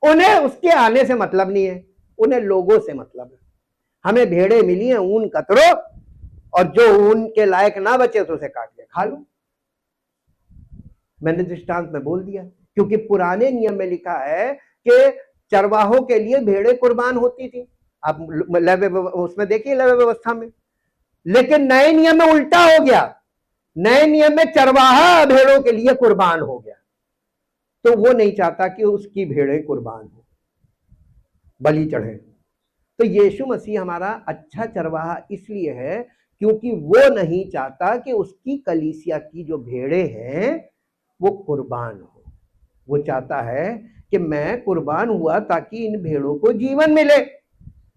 [SPEAKER 1] उन्हें उसके आने से मतलब नहीं है, उन्हें लोगों से मतलब है। हमें भेड़े मिली हैं, ऊन कतरो, और जो ऊन के लायक ना बचे तो उसे काट के खा लो। मैंने दृष्टांत में बोल दिया, क्योंकि पुराने नियम में लिखा है कि चरवाहों के लिए भेड़ें कुर्बान होती थी। आप उसमें देखिए लेवी व्यवस्था में। लेकिन नए नियम में उल्टा हो गया, नए नियम में चरवाहा भेड़ों के लिए कुर्बान हो गया। तो वो नहीं चाहता कि उसकी भेड़ें कुर्बान हो, बलि चढ़े। तो यीशु मसीह हमारा अच्छा चरवाहा इसलिए है क्योंकि वो नहीं चाहता कि उसकी कलीसिया की जो भेड़ें हैं वो कुर्बान हो। वो चाहता है कि मैं कुर्बान हुआ ताकि इन भेड़ों को जीवन मिले।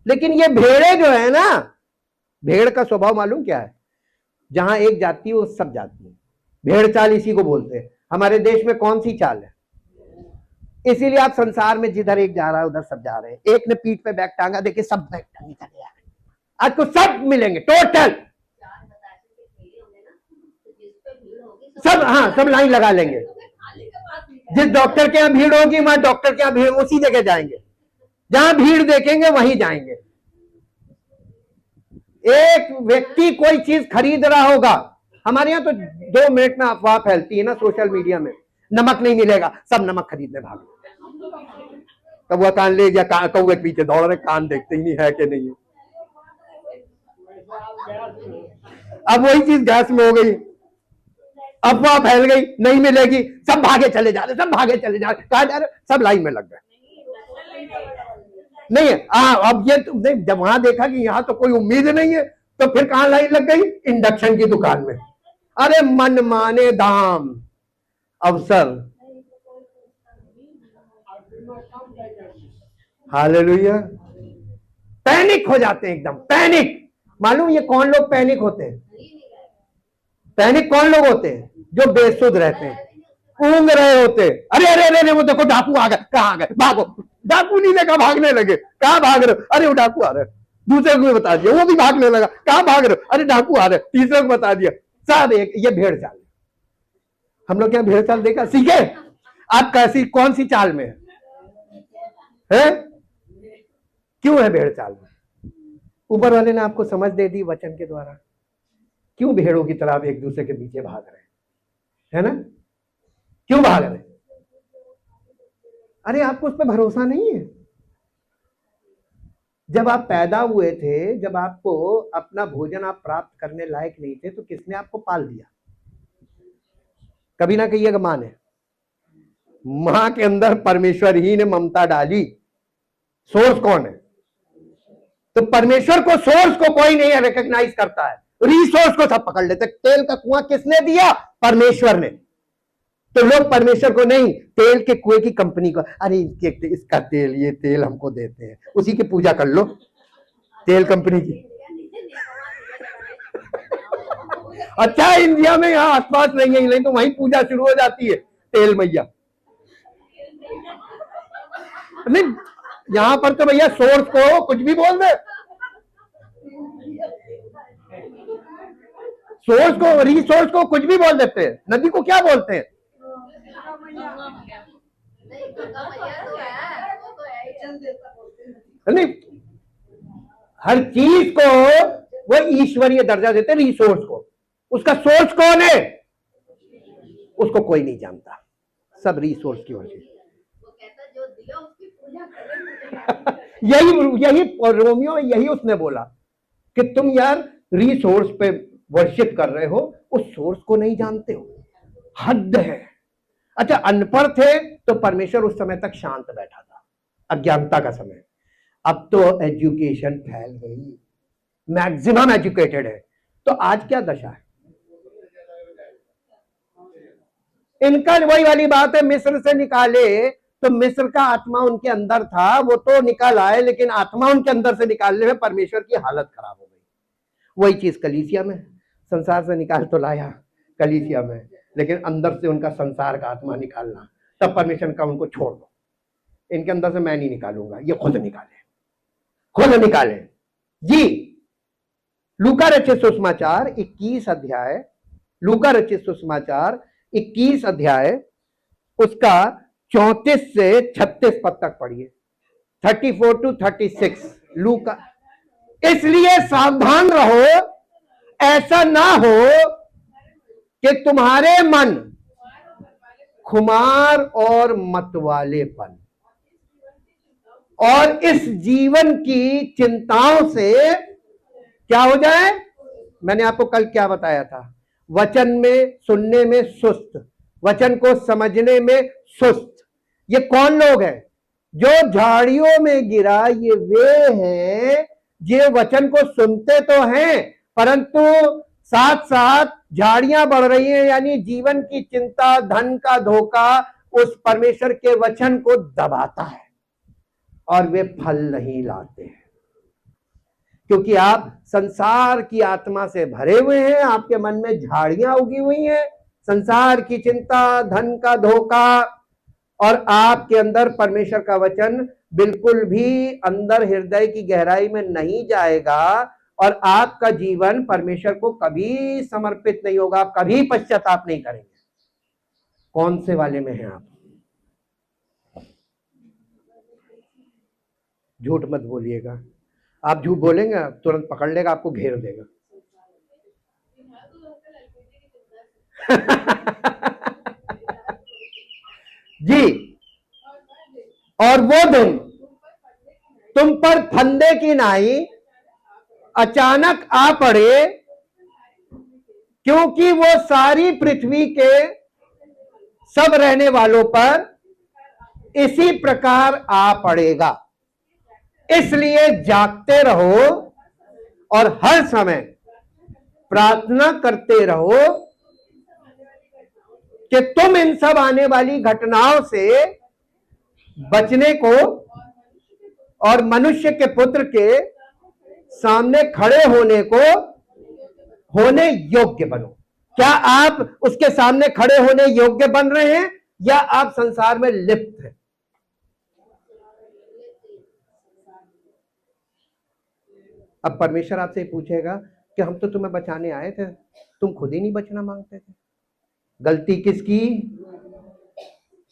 [SPEAKER 1] लेकिन ये भेड़ें जो है ना, भेड़ का स्वभाव मालूम क्या है? जहां एक जाति है वो सब जाति है। भेड़ चाल इसी को बोलते हैं। हमारे देश में कौन सी चाल है? इसीलिए आप संसार में जिधर एक जा रहा है उधर सब जा रहे हैं। एक ने पीठ पे बैग टांगा, देखिए सब बैग टांगे चले जा रहे हैं। आपको सब मिलेंगे टोटल, सब, हाँ सब लाइन लगा लेंगे। जिस डॉक्टर के यहाँ भीड़ होगी वहां डॉक्टर के यहाँ भीड़, उसी जगह जाएंगे, जहां भीड़ देखेंगे वहीं जाएंगे। एक व्यक्ति कोई चीज खरीद रहा होगा, हमारे यहाँ तो 2 मिनट में अफवाह फैलती है ना सोशल मीडिया में, नमक नहीं मिलेगा, सब नमक खरीदने भाग। कौवा कान ले गया, कौवे के पीछे दौड़ रहे, कान देखते ही नहीं है कि नहीं है। अब वही चीज गैस में हो गई, अफवाह फैल गई, नहीं मिलेगी, सब भागे चले जा रहे, सब भागे चले जा रहे, कहा जा रहे, सब लाइन में लग गए। नहीं है, अब ये तो नहीं, जब वहां देखा कि यहां तो कोई उम्मीद नहीं है, तो फिर कहां लाइन लग गई? इंडक्शन की दुकान में। अरे मन माने दाम अवसर। हालेलुया। पैनिक हो जाते हैं एकदम, पैनिक। मालूम ये कौन लोग पैनिक होते हैं? पैनिक कौन लोग होते हैं? जो बेसुध रहते हैं, ऊंग रहे होते। अरे अरे अरे वो देखो डाकू आ गए, कहां गए, भागो। डाकू नहीं देखा, भागने लगे, कहां भाग रहे हो? अरे वो डाकू आ रहे। दूसरे को भी बता दिया, वो भी भागने लगा, कहां भाग रहे हो? अरे डाकू आ रहे। तीसरे को बता दिया, सब एक। ये भेड़ चाल। हम लोग क्या भेड़ चाल देखा सीखे? आप कैसी कौन सी चाल में है? क्यों है भेड़ चाल में? ऊपर वाले ने आपको समझ दे दी वचन के द्वारा। क्यों भेड़ों की तरह एक दूसरे के पीछे भाग रहे हैं, है ना? क्यों भाग रहे? अरे आपको उस पर भरोसा नहीं है। जब आप पैदा हुए थे, जब आपको अपना भोजन आप प्राप्त करने लायक नहीं थे, तो किसने आपको पाल दिया? कभी ना कहिएगा मां ने। मां के अंदर परमेश्वर ही ने ममता डाली। सोर्स कौन है? तो परमेश्वर को, सोर्स को कोई नहीं रिकॉग्नाइज करता है, रिसोर्स को सब पकड़ लेते। तेल का कुआं किसने दिया? परमेश्वर ने। तो लोग परमेश्वर को नहीं, तेल के कुएं की कंपनी को, अरे इसका तेल, ये तेल हमको देते हैं, उसी की पूजा कर लो, तेल कंपनी की। अच्छा इंडिया में यहाँ आसपास नहीं है, नहीं तो वहीं पूजा शुरू हो जाती है, तेल मैया। नहीं, यहां पर तो भैया सोर्स को कुछ भी बोल दे, सोर्स को, रिसोर्स को कुछ भी बोल देते हैं। नदी को क्या बोलते हैं? नहीं, हर चीज को वो ईश्वरीय दर्जा देते हैं, रिसोर्स को। उसका सोर्स कौन है? उसको कोई नहीं जानता, सब रिसोर्स की वजह से। यही रोमियो, यही उसने बोला कि तुम यार रिसोर्स पे वर्शिप कर रहे हो, उस सोर्स को नहीं जानते हो, हद है। अच्छा अनपढ़ थे तो परमेश्वर उस समय तक शांत बैठा था, अज्ञानता का समय। अब तो एजुकेशन फैल गई, मैक्सिमम एजुकेटेड है, तो आज क्या दशा है इनका? वही वाली बात है, मिस्र से निकाले तो मिस्र का आत्मा उनके अंदर था, वो तो निकल आए, लेकिन आत्मा उनके अंदर से निकालने में परमेश्वर की हालत खराब हो गई। वही चीज कलीसिया में, संसार से निकाल तो लाया कलीसिया में, लेकिन अंदर से उनका संसार का आत्मा निकालना, तब परमेश्वर का उनको छोड़ दो, इनके अंदर से मैं नहीं निकालूंगा, ये खुद निकाले। खुद निकालें जी। लूका रचित सुसमाचार 21 अध्याय, लूका रचित सुसमाचार 21 अध्याय उसका 34 से 36 पद तक पढ़िए, 34 to 36 लूका। इसलिए सावधान रहो, ऐसा ना हो कि तुम्हारे मन खुमार और मतवालेपन और इस जीवन की चिंताओं से क्या हो जाए। मैंने आपको कल क्या बताया था, वचन में सुनने में सुस्त, वचन को समझने में सुस्त। ये कौन लोग हैं? जो झाड़ियों में गिरा, ये वे हैं जो वचन को सुनते तो हैं, परंतु साथ साथ झाड़ियां बढ़ रही हैं, यानी जीवन की चिंता, धन का धोखा उस परमेश्वर के वचन को दबाता है और वे फल नहीं लाते हैं, क्योंकि आप संसार की आत्मा से भरे हुए हैं, आपके मन में झाड़ियां उगी हुई हैं, संसार की चिंता, धन का धोखा, और आपके अंदर परमेश्वर का वचन बिल्कुल भी अंदर हृदय की गहराई में नहीं जाएगा, और आपका जीवन परमेश्वर को कभी समर्पित नहीं होगा, आप कभी पश्चाताप नहीं करेंगे। कौन से वाले में हैं आप? झूठ मत बोलिएगा, आप झूठ बोलेंगे तुरंत पकड़ लेगा, आपको घेर देगा। जी, और वो दिन तुम पर फंदे की नाई अचानक आ पड़े, क्योंकि वो सारी पृथ्वी के सब रहने वालों पर इसी प्रकार आ पड़ेगा। इसलिए जागते रहो और हर समय प्रार्थना करते रहो कि तुम इन सब आने वाली घटनाओं से बचने को और मनुष्य के पुत्र के सामने खड़े होने योग्य बनो। क्या आप उसके सामने खड़े होने योग्य बन रहे हैं, या आप संसार में लिप्त हैं? अब परमेश्वर आपसे पूछेगा कि हम तो तुम्हें बचाने आए थे, तुम खुद ही नहीं बचना मांगते थे। गलती किसकी?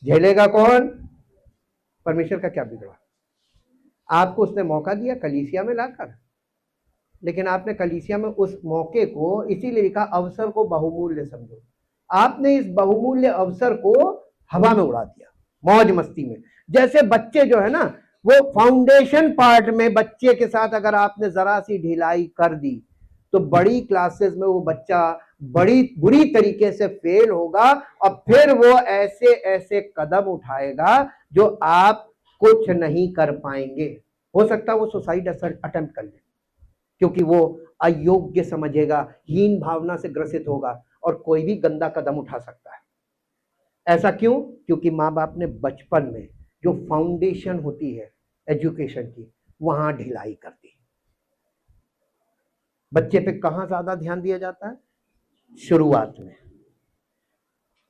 [SPEAKER 1] झेलेगा कौन? परमेश्वर का क्या बिगड़ा? आपको उसने मौका दिया कलीसिया में लाकर, लेकिन आपने कलीसिया में उस मौके को, इसीलिए लिखा अवसर को बहुमूल्य समझो, आपने इस बहुमूल्य अवसर को हवा में उड़ा दिया, मौज मस्ती में। जैसे बच्चे जो है ना, वो फाउंडेशन पार्ट में बच्चे के साथ अगर आपने जरा सी ढिलाई कर दी, तो बड़ी क्लासेस में वो बच्चा बड़ी बुरी तरीके से फेल होगा, और फिर वो ऐसे ऐसे कदम उठाएगा जो आप कुछ नहीं कर पाएंगे। हो सकता है वो सुसाइड अटेम्प्ट कर ले, क्योंकि वो अयोग्य समझेगा, हीन भावना से ग्रसित होगा, और कोई भी गंदा कदम उठा सकता है। ऐसा क्यों? क्योंकि माँ बाप ने बचपन में जो फाउंडेशन होती है एजुकेशन की, वहां ढिलाई कर दी। बच्चे पे कहां ज्यादा ध्यान दिया जाता है? शुरुआत में,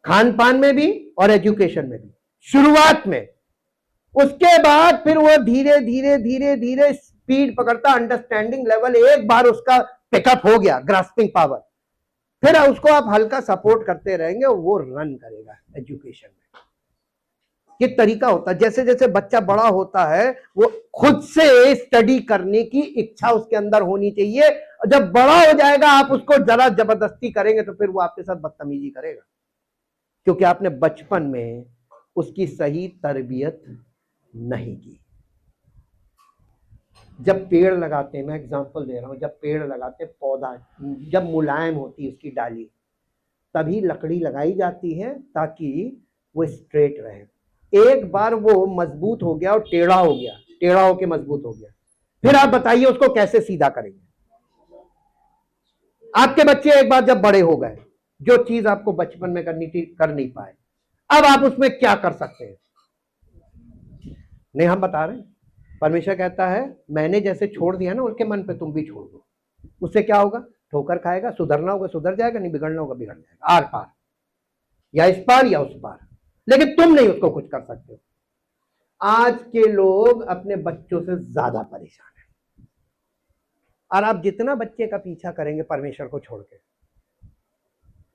[SPEAKER 1] खान पान में भी और एजुकेशन में भी, शुरुआत में। उसके बाद फिर वो धीरे धीरे धीरे धीरे स्पीड पकड़ता, अंडरस्टैंडिंग लेवल एक बार उसका पिकअप हो गया, ग्रास्पिंग पावर, फिर उसको आप हल्का सपोर्ट करते रहेंगे, वो रन करेगा एजुकेशन में। ये तरीका होता है। जैसे जैसे बच्चा बड़ा होता है, वो खुद से स्टडी करने की इच्छा उसके अंदर होनी चाहिए। जब बड़ा हो जाएगा, आप उसको जरा जबरदस्ती करेंगे तो फिर वो आपके साथ बदतमीजी करेगा, क्योंकि आपने बचपन में उसकी सही तरबियत नहीं की। जब पेड़ लगाते हैं, मैं एग्जांपल दे रहा हूं, जब पेड़ लगाते, पौधा जब मुलायम होती है उसकी डाली, तभी लकड़ी लगाई जाती है ताकि वो स्ट्रेट रहे। एक बार वो मजबूत हो गया और टेढ़ा हो गया, टेढ़ा होके मजबूत हो गया, फिर आप बताइए उसको कैसे सीधा करेंगे? आपके बच्चे एक बार जब बड़े हो गए, जो चीज आपको बचपन में करनी थी कर नहीं पाए, अब आप उसमें क्या कर सकते हैं? नहीं, हम बता रहे हैं, परमेश्वर कहता है मैंने जैसे छोड़ दिया ना उनके मन पे, तुम भी छोड़ दो। उससे क्या होगा? ठोकर खाएगा, सुधरना होगा सुधर जाएगा, नहीं बिगड़ना होगा बिगड़ जाएगा, आर पार, या इस पार या उस पार, लेकिन तुम नहीं उसको कुछ कर सकते हो। आज के लोग अपने बच्चों से ज्यादा परेशान हैं। और आप जितना बच्चे का पीछा करेंगे परमेश्वर को छोड़ के,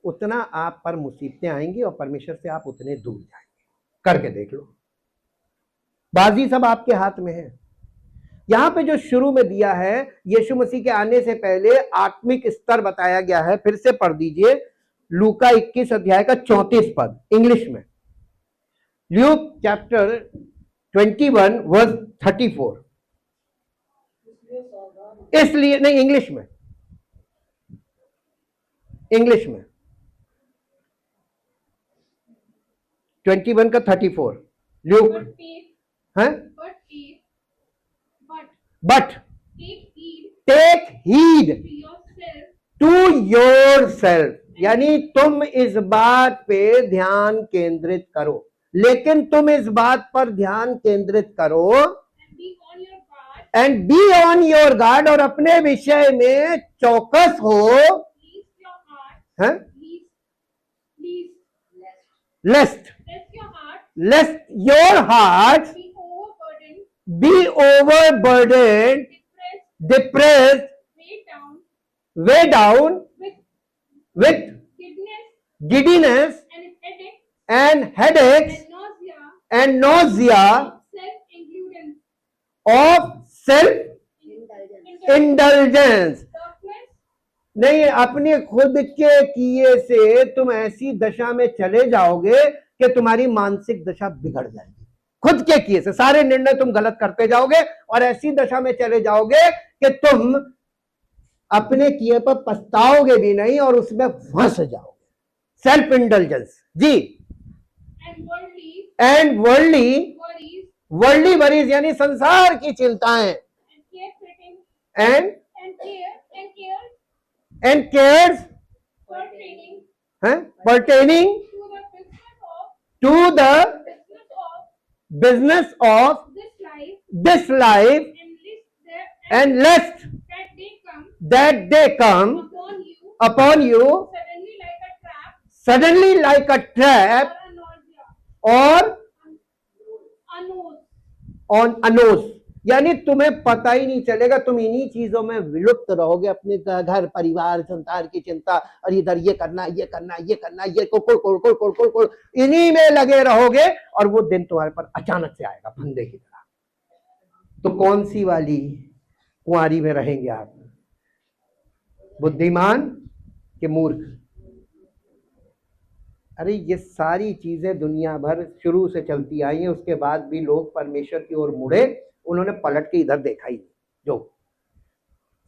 [SPEAKER 1] उतना आप पर मुसीबतें आएंगी और परमेश्वर से आप उतने दूर जाएंगे। करके देख लो, बाजी सब आपके हाथ में है। यहां पे जो शुरू में दिया है, यीशु मसीह के आने से पहले आत्मिक स्तर बताया गया है। फिर से पढ़ दीजिए लूका 21 अध्याय का 34 पद इंग्लिश में। Luke chapter 21 verse 34। इसलिए नहीं, इंग्लिश में, इंग्लिश में 21 का 34 ल्यूक है। But take heed to yourself, यानी तुम इस बात पे ध्यान केंद्रित करो, लेकिन तुम इस बात पर ध्यान केंद्रित करो and be on your guard, और अपने विषय में चौकस हो, lest your heart be overburden, depressed, weighed down with giddiness and headaches and nausea of self indulgence। नहीं, अपने खुद के किए से तुम ऐसी दशा में चले जाओगे कि तुम्हारी मानसिक दशा बिगड़ जाएगी। खुद के किए से सारे निर्णय तुम गलत करते जाओगे और ऐसी दशा में चले जाओगे कि तुम अपने किए पर पछताओगे भी नहीं और उसमें फंस जाओगे। सेल्फ इंडल्जेंस जी। एंड वर्ल्डली वरीज यानी संसार की चिंताएं, and cares pertaining to the business of this life, and lest that they come upon you suddenly like a trap or on a nose, यानी तुम्हें पता ही नहीं चलेगा, तुम इन्हीं चीजों में विलुप्त रहोगे, अपने घर परिवार संसार की चिंता, और इधर ये करना ये करना ये करना ये कोड़ इन्हीं में लगे रहोगे, और वो दिन तुम्हारे पर अचानक से आएगा फंदे की तरह। तो कौन सी वाली कुंवारी में रहेंगे आप, बुद्धिमान के मूर्ख? अरे ये सारी चीजें दुनिया भर शुरू से चलती आई हैं, उसके बाद भी लोग परमेश्वर की ओर मुड़े, उन्होंने पलट के इधर देखा ही। जो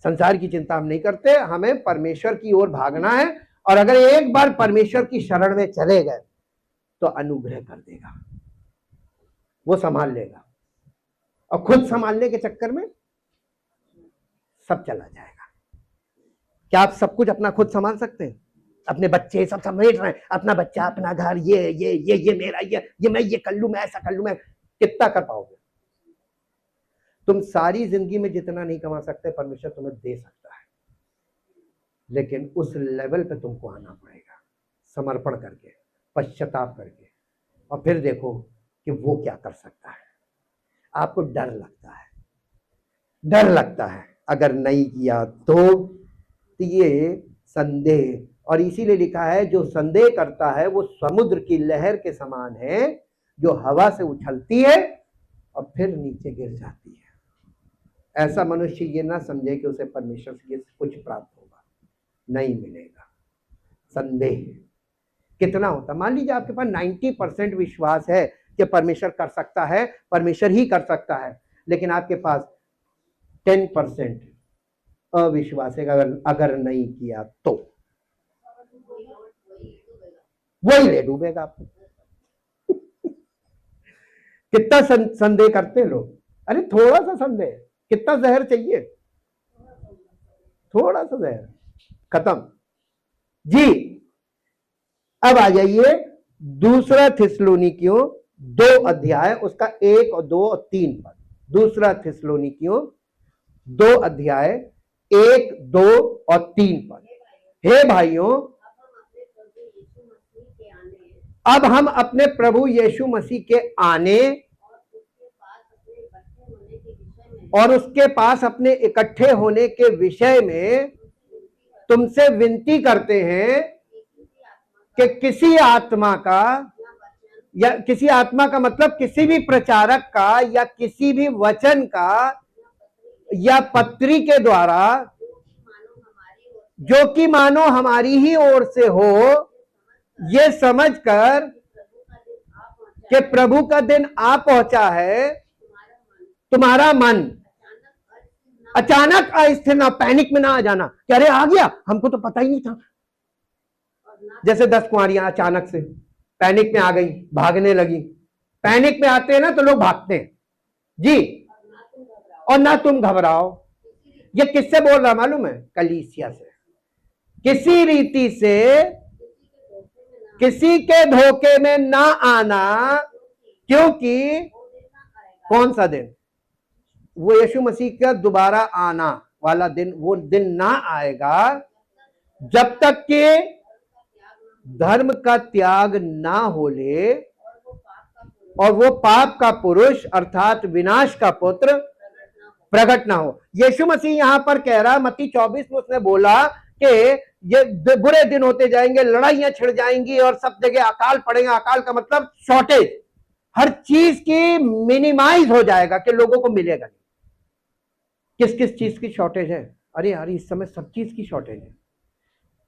[SPEAKER 1] संसार की चिंता हम नहीं करते, हमें परमेश्वर की ओर भागना है, और अगर एक बार परमेश्वर की शरण में चले गए तो अनुग्रह कर देगा, वो संभाल लेगा, और खुद संभालने के चक्कर में सब चला जाएगा। क्या आप सब कुछ अपना खुद संभाल सकते हैं? अपने बच्चे सब समेट रहे हैं, अपना बच्चा अपना घर, ये मेरा, ये मैं ये कर लूं, मैं ऐसा कर लूं, मैं कितना कर पाओगे? तुम सारी जिंदगी में जितना नहीं कमा सकते परमेश्वर तुम्हें दे सकता है, लेकिन उस लेवल पे तुमको आना पड़ेगा, समर्पण करके, पश्चाताप करके, और फिर देखो कि वो क्या कर सकता है। आपको डर लगता है अगर नहीं किया तो ये संदेह, और इसीलिए लिखा है जो संदेह करता है वो समुद्र की लहर के समान है, जो हवा से उछलती है और फिर नीचे गिर जाती है। ऐसा मनुष्य ये ना समझे कि उसे परमेश्वर से कुछ प्राप्त होगा, नहीं मिलेगा। संदेह कितना होता, मान लीजिए आपके पास 90% विश्वास है कि परमेश्वर कर सकता है, परमेश्वर ही कर सकता है, लेकिन आपके पास 10% अविश्वास है, अगर नहीं किया तो वही ले डूबेगा आपको। कितना संदेह करते हैं लोग, अरे थोड़ा सा संदेह, कितना जहर चाहिए, थोड़ा सा जहर, खत्म जी। अब आ जाइए दूसरा थिस्सलुनीकियों 2 अध्याय, उसका 1 और 2 और 3 पद। दूसरा थिस्सलुनीकियों 2 अध्याय 1, 2 और 3 पद। हे भाइयों, अब हम अपने प्रभु यीशु मसीह के आने और उसके पास अपने इकट्ठे होने के विषय में तुमसे विनती करते हैं कि किसी आत्मा का, या किसी आत्मा का मतलब किसी भी प्रचारक का या किसी भी वचन का या पत्री के द्वारा, जो कि मानो हमारी ही ओर से हो, ये समझकर कि प्रभु का दिन आ पहुंचा है, तुम्हारा मन अचानक अस्थिर ना, पैनिक में ना आ जाना कि अरे आ गया, हमको तो पता ही नहीं था। जैसे 10 कुंवारियां अचानक से पैनिक में आ गई, भागने लगी। पैनिक में आते हैं ना तो लोग भागते हैं जी, और ना तुम घबराओ। ये किससे बोल रहा मालूम है? कलीसिया से। किसी रीति से किसी के धोखे में ना आना, क्योंकि कौन सा दिन? वो यीशु मसीह का दोबारा आना वाला दिन, वो दिन ना आएगा जब तक कि धर्म का त्याग ना हो ले और वो पाप का पुरुष अर्थात विनाश का पुत्र प्रकट ना हो। यीशु मसीह यहां पर कह रहा, मत्ती 24 में उसने बोला कि ये बुरे दिन होते जाएंगे, लड़ाइयां छिड़ जाएंगी और सब जगह अकाल पड़ेगा। अकाल का मतलब शॉर्टेज, हर चीज की मिनिमाइज हो जाएगा कि लोगों को मिलेगा नहीं। किस किस चीज की शॉर्टेज है? अरे यार इस समय सब चीज की शॉर्टेज है।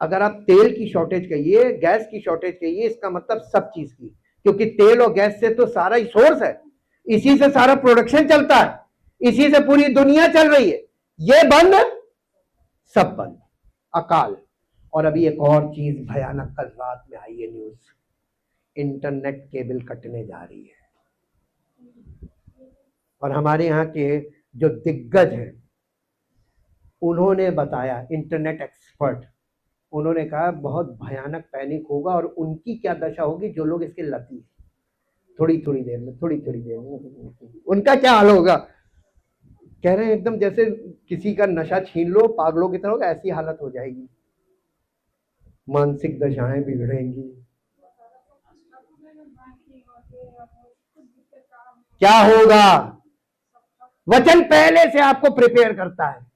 [SPEAKER 1] अगर आप तेल की शॉर्टेज कहिए, गैस की शॉर्टेज कहिए, इसका मतलब सब चीज की, क्योंकि तेल और गैस से तो सारा ही सोर्स है, इसी से सारा प्रोडक्शन चलता है, इसी से पूरी दुनिया चल रही है। ये बंद, सब बंद, अकाल। और अभी एक और चीज भयानक कल रात में आई है न्यूज, इंटरनेट केबल कटने जा रही है। और हमारे यहाँ के जो दिग्गज हैं उन्होंने बताया, इंटरनेट एक्सपर्ट, उन्होंने कहा बहुत भयानक पैनिक होगा और उनकी क्या दशा होगी जो लोग इसके लती हैं। थोड़ी थोड़ी देर में उनका क्या हाल होगा। कह रहे हैं एकदम जैसे किसी का नशा छीन लो, पागलों की तरह होगा, ऐसी हालत हो जाएगी, मानसिक दशाएं बिगड़ेंगी। क्या होगा? वचन पहले से आपको प्रिपेयर करता है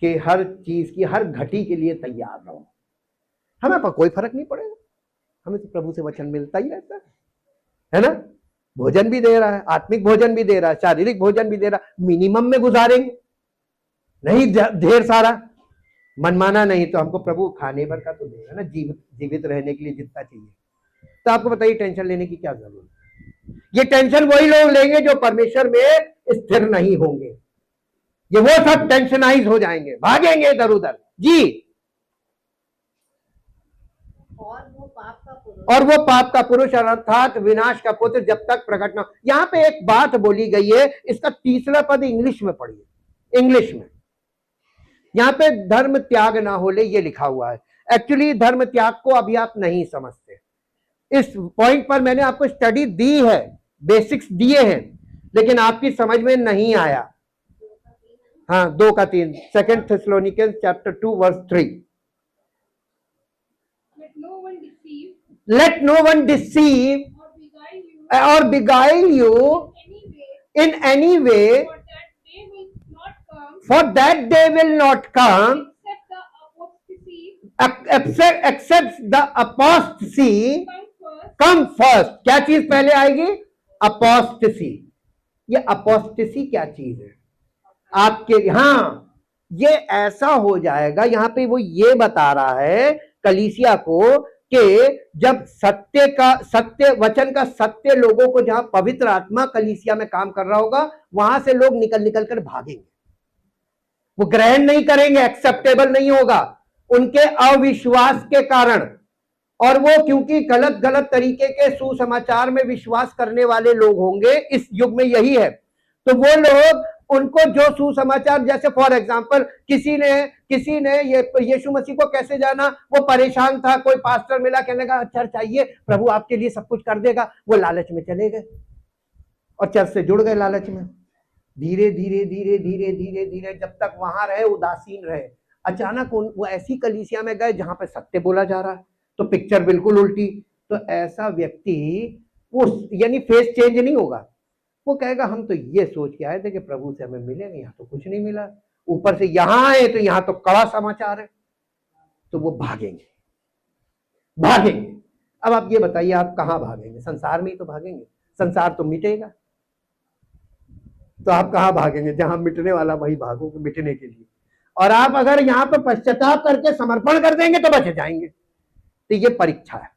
[SPEAKER 1] कि हर चीज की, हर घटी के लिए तैयार रहो। हमें पर कोई फर्क नहीं पड़ेगा, हमें तो प्रभु से वचन मिलता ही रहता है ना। भोजन भी दे रहा है, आत्मिक भोजन भी दे रहा है, शारीरिक भोजन भी दे रहा है। मिनिमम में गुजारेंगे, नहीं ढेर सारा। मनमाना नहीं तो हमको प्रभु खाने भर का तो देगा ना, जीवित रहने के लिए जितना चाहिए। तो आपको बताइए टेंशन लेने की क्या जरूरत है? ये टेंशन वही लोग लेंगे जो परमेश्वर में स्थिर नहीं होंगे। ये वो सब टेंशनाइज हो जाएंगे, भागेंगे इधर उधर जी। और वो पाप का पुरुष अर्थात विनाश का पुत्र जब तक प्रकट न। यहां पे एक बात बोली गई है, इसका तीसरा पद इंग्लिश में पढ़िए, इंग्लिश में। यहां पे धर्म त्याग ना हो ले ये लिखा हुआ है। एक्चुअली धर्म त्याग को अभी आप नहीं समझते। इस पॉइंट पर मैंने आपको स्टडी दी है, बेसिक्स दिए हैं, लेकिन आपकी समझ में नहीं आया। हाँ 2:3, 2 Thessalonians chapter 2 verse 3। Let no one deceive or beguile you in any way, for that day will not come except the apostasy come first। क्या चीज पहले आएगी? अपोस्टेसी। ये अपोस्टेसी क्या चीज है आपके? हाँ ये ऐसा हो जाएगा, यहां पे वो ये बता रहा है कलीसिया को कि जब सत्य वचन का सत्य लोगों को, जहां पवित्र आत्मा कलीसिया में काम कर रहा होगा, वहां से लोग निकल निकल कर भागेंगे, वो ग्रहण नहीं करेंगे, एक्सेप्टेबल नहीं होगा उनके अविश्वास के कारण। और वो क्योंकि गलत गलत तरीके के सुसमाचार में विश्वास करने वाले लोग होंगे, इस युग में यही है। तो वो लोग, उनको जो सुसमाचार, जैसे फॉर एग्जांपल किसी ने ये यीशु मसीह को कैसे जाना, वो परेशान था, कोई पास्टर मिला, कहने का चर्च आइए, प्रभु आपके लिए सब कुछ कर देगा। वो लालच में चले गए और चर्च से जुड़ गए लालच में। धीरे धीरे धीरे धीरे धीरे धीरे जब तक वहां रहे, उदासीन रहे, अचानक वो ऐसी कलीसिया में गए जहां पे सत्य बोला जा रहा है, तो पिक्चर बिल्कुल उल्टी। तो ऐसा व्यक्ति, वो यानी फेस चेंज नहीं होगा, वो कहेगा हम तो ये सोच के आए थे कि प्रभु से हमें मिलेंगे, यहाँ तो कुछ नहीं मिला, ऊपर से यहां आए तो यहाँ तो कड़ा समाचार है, तो वो भागेंगे भागेंगे। अब आप ये बताइए, आप कहां भागेंगे? संसार में ही तो भागेंगे, संसार तो मिटेगा, तो आप कहां भागेंगे? जहां मिटने वाला वही भागोगे मिटने के लिए। और आप अगर यहाँ पर पश्चाताप करके समर्पण कर देंगे तो बच जाएंगे। तो ये परीक्षा है,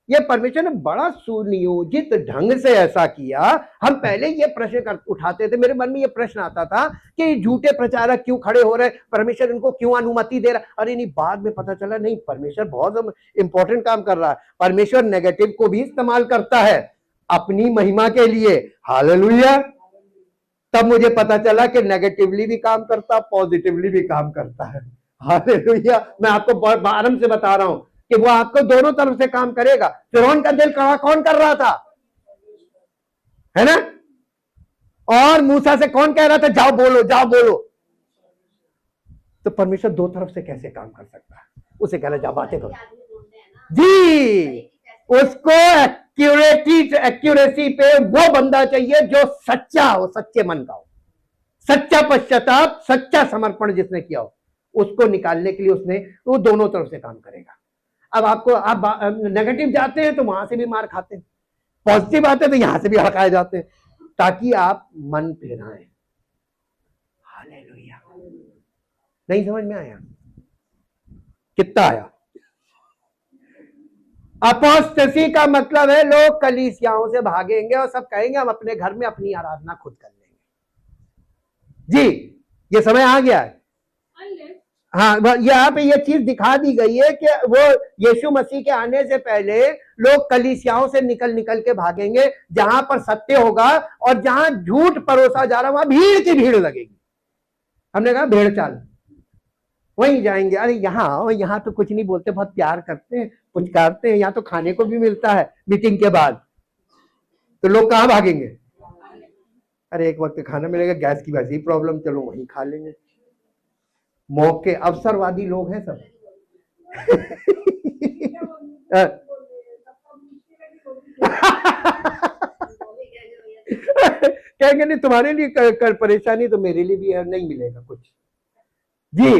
[SPEAKER 1] ये परमेश्वर ने बड़ा सुनियोजित ढंग से ऐसा किया। हम पहले ये प्रश्न उठाते थे, मेरे मन में ये प्रश्न आता था कि झूठे प्रचारक क्यों खड़े हो रहे, परमेश्वर इनको क्यों अनुमति दे रहा। अरे नहीं, बाद में पता चला नहीं, परमेश्वर बहुत इंपॉर्टेंट काम कर रहा है। परमेश्वर नेगेटिव को भी इस्तेमाल करता है अपनी महिमा के लिए। हालेलुया। तब मुझे पता चला कि नेगेटिवली भी काम करता, पॉजिटिवली भी काम करता है। हालेलुया। मैं आपको आराम से बता रहा हूं कि वो आपको दोनों तरफ से काम करेगा। फिरौन का दिल कड़ा कौन कर रहा था, है ना? और मूसा से कौन कह रहा था जाओ बोलो, जाओ बोलो। तो परमेश्वर दो तरफ से कैसे काम कर सकता है? उसे कहना जाओ बातें करो जी। उसको एक्यूरेसी पे वो बंदा चाहिए जो सच्चा हो, सच्चे मन का हो, सच्चा पश्चाताप, सच्चा समर्पण जिसने किया हो। उसको निकालने के लिए उसने वो दोनों तरफ से काम करेगा। अब आपको आप नेगेटिव जाते हैं तो वहां से भी मार खाते हैं, पॉजिटिव आते हैं तो यहां से भी हड़काए जाते हैं, ताकि आप मन फिराएं। हालेलुया। नहीं समझ में आया? कितना आया? अपोस्टेसी का मतलब है लोग कलीसियाओं से भागेंगे और सब कहेंगे हम अपने घर में अपनी आराधना खुद कर लेंगे। जी, ये समय आ गया है। हाँ, यहाँ पे ये चीज दिखा दी गई है कि वो यीशु मसीह के आने से पहले लोग कलीसियाओं से निकल निकल के भागेंगे, जहां पर सत्य होगा और जहां झूठ परोसा जा रहा वहां भीड़ की भीड़ लगेगी। हमने कहा भेड़ चाल, वहीं जाएंगे। अरे यहाँ तो कुछ नहीं बोलते, बहुत प्यार करते हैं, पुचकारते हैं, यहाँ तो खाने को भी मिलता है मीटिंग के बाद। तो लोग कहाँ भागेंगे? अरे एक वक्त खाना मिलेगा, गैस की वैसी प्रॉब्लम, चलो वहीं खा लेंगे। मौके अवसरवादी लोग हैं सब। कहेंगे नहीं तुम्हारे लिए कर परेशानी तो मेरे लिए भी है, नहीं मिलेगा कुछ। जी,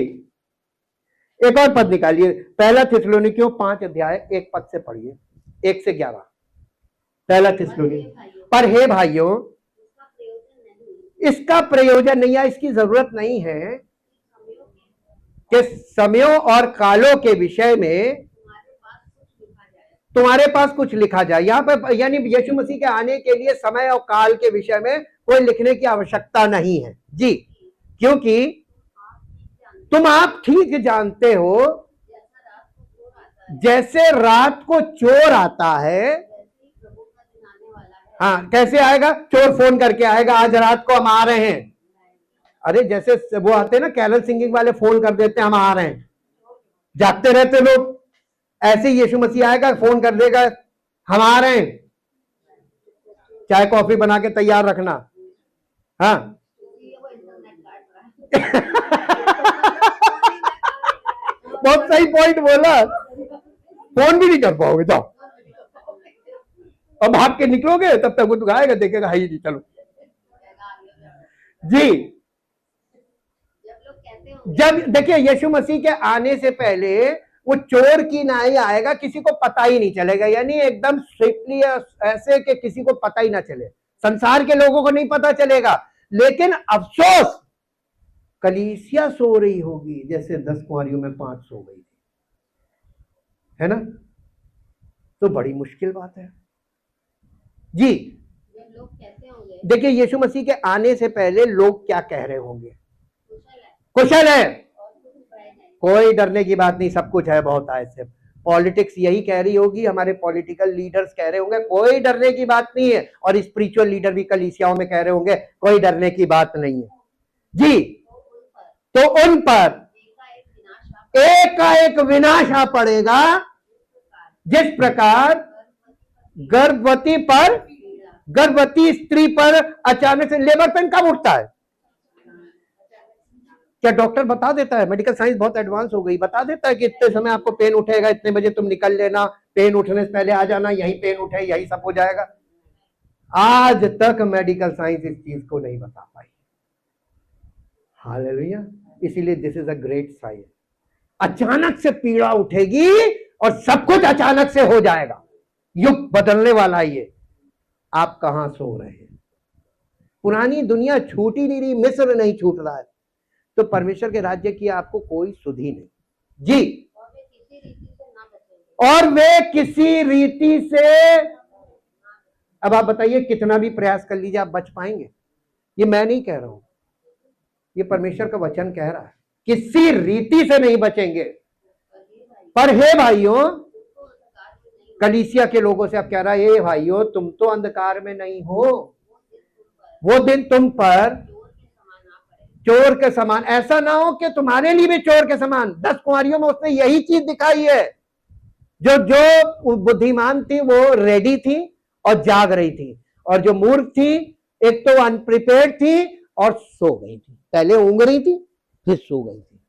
[SPEAKER 1] एक और पद निकालिए, पहला थिस्सलुनीकियों 5 अध्याय 1 पद से पढ़िए, 1 से 11। पहला थिस्सलुनीकियों। पर हे भाइयों, इसका प्रयोजन नहीं है, इसकी जरूरत नहीं है कि समयों और कालों के विषय में तुम्हारे पास कुछ लिखा जाए। यहां पर यानी यीशु मसीह के आने के लिए समय और काल के विषय में कोई लिखने की आवश्यकता नहीं है जी, क्योंकि तुम आप ठीक जानते हो जैसे रात को चोर आता है। हाँ, कैसे आएगा? चोर फोन करके आएगा, आज रात को हम आ रहे हैं। अरे जैसे वो आते हैं ना कैरल सिंगिंग वाले, फोन कर देते हैं हम आ रहे हैं, जागते रहते लोग। ऐसे ही यीशु मसीह आएगा, फोन कर देगा हम आ रहे हैं, चाय कॉफी बना के तैयार रखना। हाँ बहुत सही पॉइंट बोला, फोन भी नहीं कर पाओगे, जाओ और भाग के निकलोगे, तब तक वो तो आएगा, देखेगा हाई नहीं, चलो जी। जब देखिए यीशु मसीह के आने से पहले वो चोर की नाई आएगा, किसी को पता ही नहीं चलेगा, यानी एकदम स्ट्रिक्टली ऐसे कि किसी को पता ही ना चले, संसार के लोगों को नहीं पता चलेगा। लेकिन अफसोस, कलीसिया सो रही होगी जैसे 10 कुंवारियों में 5 सो गई थी, है ना? तो बड़ी मुश्किल बात है जी। देखिए यीशु मसीह के आने से पहले लोग क्या कह रहे होंगे? कुशल है, कोई डरने की बात नहीं, सब कुछ है, बहुत है। ऐसे पॉलिटिक्स यही कह रही होगी, हमारे पॉलिटिकल लीडर्स कह रहे होंगे कोई डरने की बात नहीं है, और स्पिरिचुअल लीडर भी कलीसियाओं में कह रहे होंगे कोई डरने की बात नहीं है जी। तो उन पर एकाएक विनाश आ पड़ेगा, जिस प्रकार गर्भवती स्त्री पर अचानक से लेबर पेन कब उठता है? क्या डॉक्टर बता देता है? मेडिकल साइंस बहुत एडवांस हो गई, बता देता है कि इतने समय आपको पेन उठेगा, इतने बजे तुम निकल लेना, पेन उठने से पहले आ जाना, यही पेन उठे, यही सब हो जाएगा। आज तक मेडिकल साइंस इस चीज को नहीं बता पाई। हालेलुया। इसीलिए this is a great sign. अचानक से पीड़ा उठेगी और सब कुछ अचानक से हो जाएगा। युग बदलने वाला ये। आप कहां सो रहे हैं? पुरानी दुनिया छूट ही नहीं रही, मिस्र नहीं छूट रहा है, तो परमेश्वर के राज्य की आपको कोई सुधि नहीं जी। और वे किसी रीति से, अब आप बताइए कितना भी प्रयास कर लीजिए, आप बच पाएंगे? ये मैं नहीं कह रहा हूं, ये परमेश्वर का वचन कह रहा है, किसी रीति से नहीं बचेंगे। पर हे भाइयों, कलीसिया के लोगों से अब कह रहा है, हे भाइयों तुम तो अंधकार में नहीं हो, वो दिन तुम पर चोर के समान। ऐसा ना हो कि तुम्हारे लिए भी चोर के समान। 10 कुंवारियों में उसने यही चीज दिखाई है। जो बुद्धिमान थी वो रेडी थी और जाग रही थी, और जो मूर्ख थी एक तो अनप्रिपेयर्ड थी और सो गई थी। पहले ऊँग रही थी फिर सो गई थी।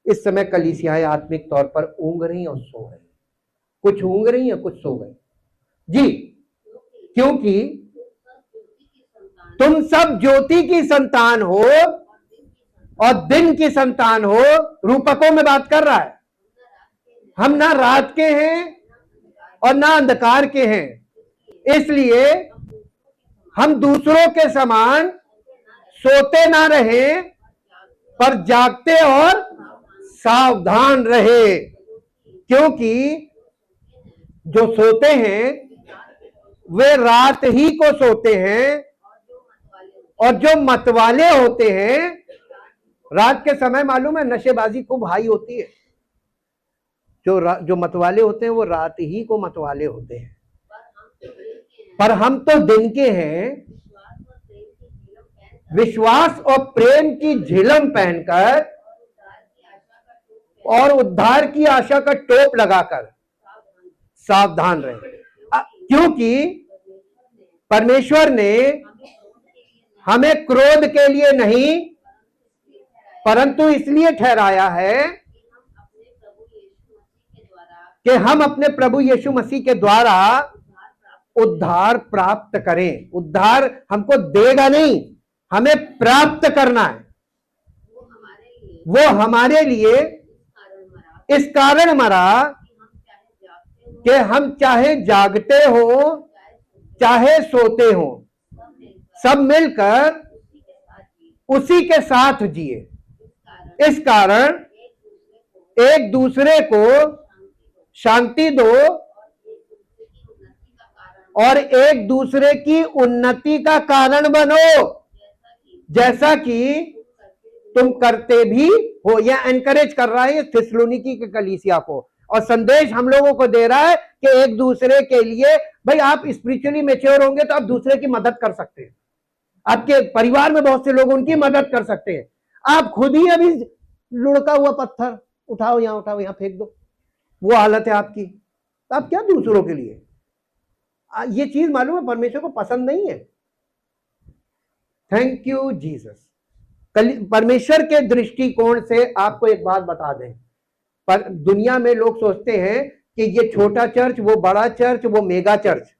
[SPEAKER 1] इस समय कलीसियाएं आत्मिक तौर पर ऊँग रही और सो रही, कुछ ऊँग रही है कुछ सो गई जी, क्योंकि तुम सब ज्योति की संतान हो और दिन की संतान हो। रूपकों में बात कर रहा है। हम ना रात के हैं और ना अंधकार के हैं, इसलिए हम दूसरों के समान सोते ना रहे, पर जागते और सावधान रहे। क्योंकि जो सोते हैं वे रात ही को सोते हैं, और जो मतवाले होते हैं, रात के समय मालूम है नशेबाजी खूब हाई होती है। जो मतवाले होते हैं वो रात ही को मतवाले होते हैं। पर हम तो दिन के हैं, विश्वास और प्रेम की झिलम पहनकर और उद्धार की आशा का टोप लगाकर सावधान रहे। क्योंकि परमेश्वर ने हमें क्रोध के लिए नहीं परंतु इसलिए ठहराया है कि हम अपने प्रभु यीशु मसीह के द्वारा उद्धार प्राप्त करें। उद्धार हमको देगा नहीं, हमें प्राप्त करना है। वो हमारे लिए इस कारण मरा कि हम चाहे जागते हो चाहे सोते हो, सब मिलकर उसी के साथ जिए। इस कारण एक दूसरे को शांति दो और एक दूसरे की उन्नति का कारण बनो, जैसा कि तुम करते भी हो। यह एनकरेज कर रहा है थिस्सलुनीकी के कलीसिया को, और संदेश हम लोगों को दे रहा है कि एक दूसरे के लिए, भाई आप स्पिरिचुअली मैच्योर होंगे तो आप दूसरे की मदद कर सकते हैं। आपके परिवार में बहुत से लोग उनकी मदद कर सकते हैं। आप खुद ही अभी लुढ़का हुआ पत्थर उठाओ यहां फेंक दो, वो हालत है आपकी, तो आप क्या दूसरों के लिए? ये चीज मालूम है परमेश्वर को पसंद नहीं है। Thank you Jesus. परमेश्वर के दृष्टिकोण से आपको एक बात बता दें, पर दुनिया में लोग सोचते हैं कि ये छोटा चर्च, वो बड़ा चर्च, वो मेगा चर्च,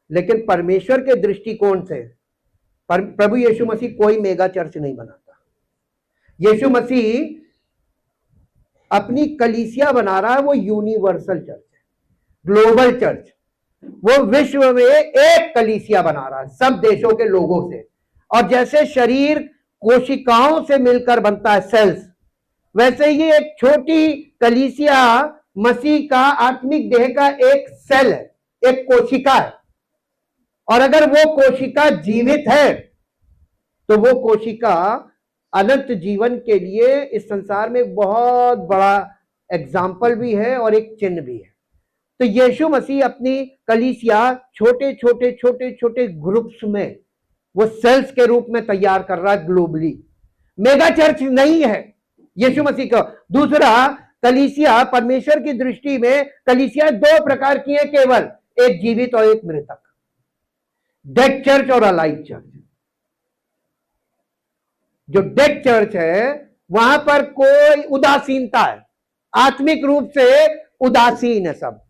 [SPEAKER 1] लेकिन परमेश्वर के दृष्टिकोण से प्रभु यीशु मसीह कोई मेगा चर्च नहीं बनाता। यीशु मसीह अपनी कलीसिया बना रहा है, वो यूनिवर्सल चर्च है, ग्लोबल चर्च। वो विश्व में एक कलीसिया बना रहा है सब देशों के लोगों से। और जैसे शरीर कोशिकाओं से मिलकर बनता है, सेल्स, वैसे ही एक छोटी कलीसिया मसीह का आत्मिक देह का एक सेल है, एक कोशिका है। और अगर वो कोशिका जीवित है तो वो कोशिका अनंत जीवन के लिए इस संसार में बहुत बड़ा एग्जाम्पल भी है और एक चिन्ह भी है। तो यीशु मसीह अपनी कलीसिया छोटे छोटे छोटे छोटे ग्रुप्स में, वो सेल्स के रूप में तैयार कर रहा है ग्लोबली। मेगा चर्च नहीं है यीशु मसीह का। दूसरा, कलीसिया परमेश्वर की दृष्टि में कलीसिया दो प्रकार की है केवल, एक जीवित और एक मृतक, डेड चर्च और अलाइव चर्च। जो डेड चर्च है वहां पर कोई उदासीनता है, आत्मिक रूप से उदासीन है सब।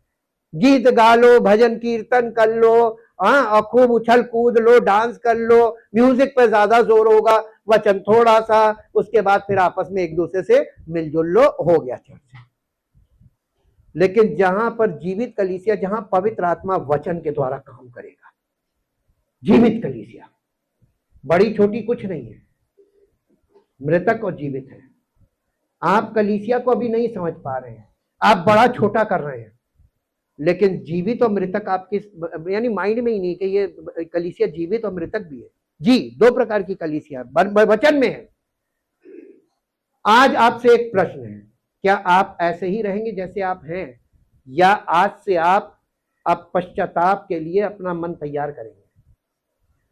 [SPEAKER 1] गीत गा लो, भजन कीर्तन कर लो, हाँ, और खूब उछल कूद लो, डांस कर लो, म्यूजिक पे ज्यादा जोर होगा, वचन थोड़ा सा, उसके बाद फिर आपस में एक दूसरे से मिलजुल लो, हो गया चर्च। लेकिन जहां पर जीवित कलीसिया, जहां पवित्र आत्मा वचन के द्वारा काम करेगा, जीवित कलीसिया, बड़ी छोटी कुछ नहीं है, मृतक और जीवित है। आप कलीसिया को अभी नहीं समझ पा रहे हैं, आप बड़ा छोटा कर रहे हैं, लेकिन जीवित और मृतक आपके यानी माइंड में ही नहीं कि ये कलीसिया जीवित और मृतक भी है। जी, दो प्रकार की कलीसिया वचन में है। आज आपसे एक प्रश्न है, क्या आप ऐसे ही रहेंगे जैसे आप हैं, या आज से आप पश्चाताप के लिए अपना मन तैयार करेंगे?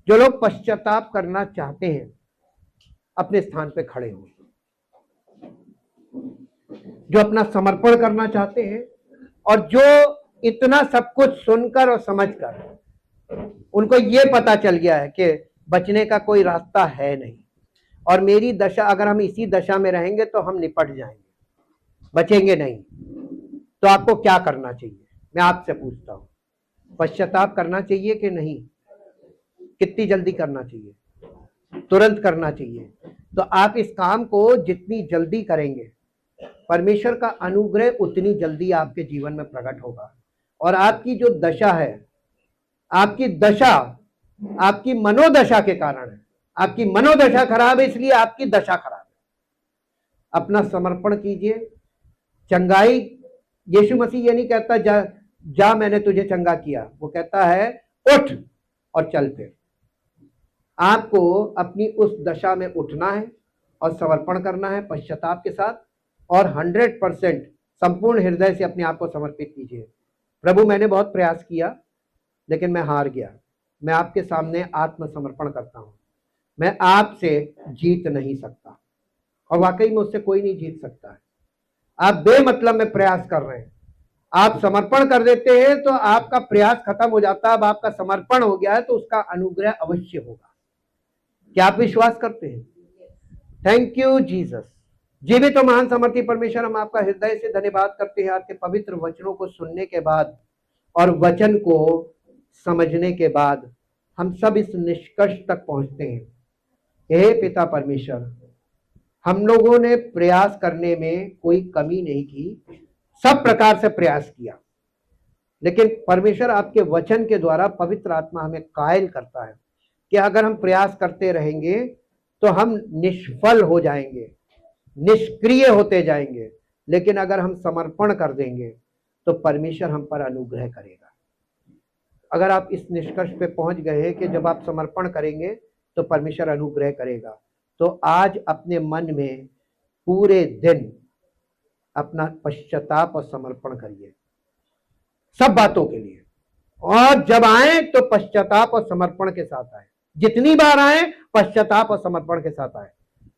[SPEAKER 1] जो लोग पश्चाताप करना चाहते हैं अपने स्थान पे खड़े हों, जो अपना समर्पण करना चाहते हैं, और जो इतना सब कुछ सुनकर और समझकर उनको ये पता चल गया है कि बचने का कोई रास्ता है नहीं, और मेरी दशा, अगर हम इसी दशा में रहेंगे तो हम निपट जाएंगे, बचेंगे नहीं, तो आपको क्या करना चाहिए? मैं आपसे पूछता हूं, पश्चाताप करना चाहिए कि नहीं? कितनी जल्दी करना चाहिए? तुरंत करना चाहिए। तो आप इस काम को जितनी जल्दी करेंगे, परमेश्वर का अनुग्रह उतनी जल्दी आपके जीवन में प्रकट होगा, और आपकी जो दशा है, आपकी दशा आपकी मनोदशा के कारण है। आपकी मनोदशा खराब है, इसलिए आपकी दशा खराब है। अपना समर्पण कीजिए। चंगाई, यीशु मसीह ये नहीं कहता जा मैंने तुझे चंगा किया, वो कहता है उठ और चल फिर। आपको अपनी उस दशा में उठना है और समर्पण करना है पश्चाताप के साथ, और 100% संपूर्ण हृदय से अपने आप को समर्पित कीजिए। प्रभु, मैंने बहुत प्रयास किया लेकिन मैं हार गया, मैं आपके सामने आत्मसमर्पण करता हूं, मैं आपसे जीत नहीं सकता, और वाकई में उससे कोई नहीं जीत सकता है। आप बेमतलब में प्रयास कर रहे हैं। आप समर्पण कर देते हैं तो आपका प्रयास खत्म हो जाता है। अब आपका समर्पण हो गया है तो उसका अनुग्रह अवश्य होगा। क्या आप विश्वास करते हैं? Thank you Jesus. जीवित और महान समर्थी परमेश्वर, हम आपका हृदय से धन्यवाद करते हैं आपके पवित्र वचनों को सुनने के बाद और वचन को समझने के बाद हम सब इस निष्कर्ष तक पहुंचते हैं, हे पिता परमेश्वर, हम लोगों ने प्रयास करने में कोई कमी नहीं की, सब प्रकार से प्रयास किया, लेकिन परमेश्वर आपके वचन के द्वारा पवित्र आत्मा हमें कायल करता है कि अगर हम प्रयास करते रहेंगे तो हम निष्फल हो जाएंगे, निष्क्रिय होते जाएंगे, लेकिन अगर हम समर्पण कर देंगे तो परमेश्वर हम पर अनुग्रह करेगा। अगर आप इस निष्कर्ष पे पहुंच गए हैं कि जब आप समर्पण करेंगे तो परमेश्वर अनुग्रह करेगा, तो आज अपने मन में पूरे दिन अपना पश्चाताप और समर्पण करिए सब बातों के लिए, और जब आए तो पश्चाताप और समर्पण के साथ आए। जितनी बार आए पश्चाताप और समर्पण के साथ आए।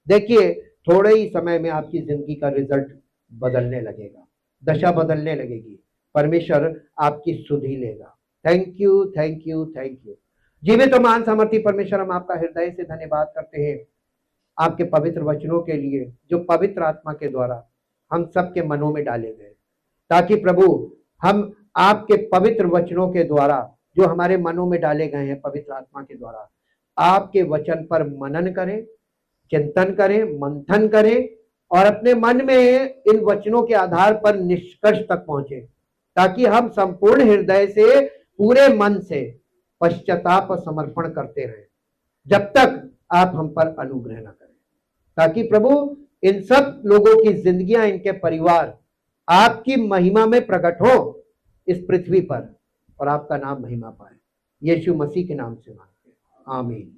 [SPEAKER 1] देखिए, थोड़े ही समय में आपकी जिंदगी का रिजल्ट बदलने लगेगा, दशा बदलने लगेगी, परमेश्वर आपकी सुधि लेगा। Thank you, thank you, thank you. जीवित और महान सामर्थी परमेश्वर, हम आपका हृदय से धन्यवाद करते हैं आपके पवित्र वचनों के लिए, जो पवित्र आत्मा के द्वारा हम सबके मनों में डाले गए, ताकि प्रभु हम आपके पवित्र वचनों के द्वारा जो हमारे मनों में डाले गए हैं पवित्र आत्मा के द्वारा, आपके वचन पर मनन करें, चिंतन करें, मंथन करें, और अपने मन में इन वचनों के आधार पर निष्कर्ष तक पहुंचे, ताकि हम संपूर्ण हृदय से, पूरे मन से पश्चाताप और समर्पण करते रहें जब तक आप हम पर अनुग्रह न करें, ताकि प्रभु इन सब लोगों की जिंदगियां, इनके परिवार आपकी महिमा में प्रकट हो इस पृथ्वी पर, और आपका नाम महिमा पाए। यीशु मसीह के नाम से मांगते हैं, आमीन।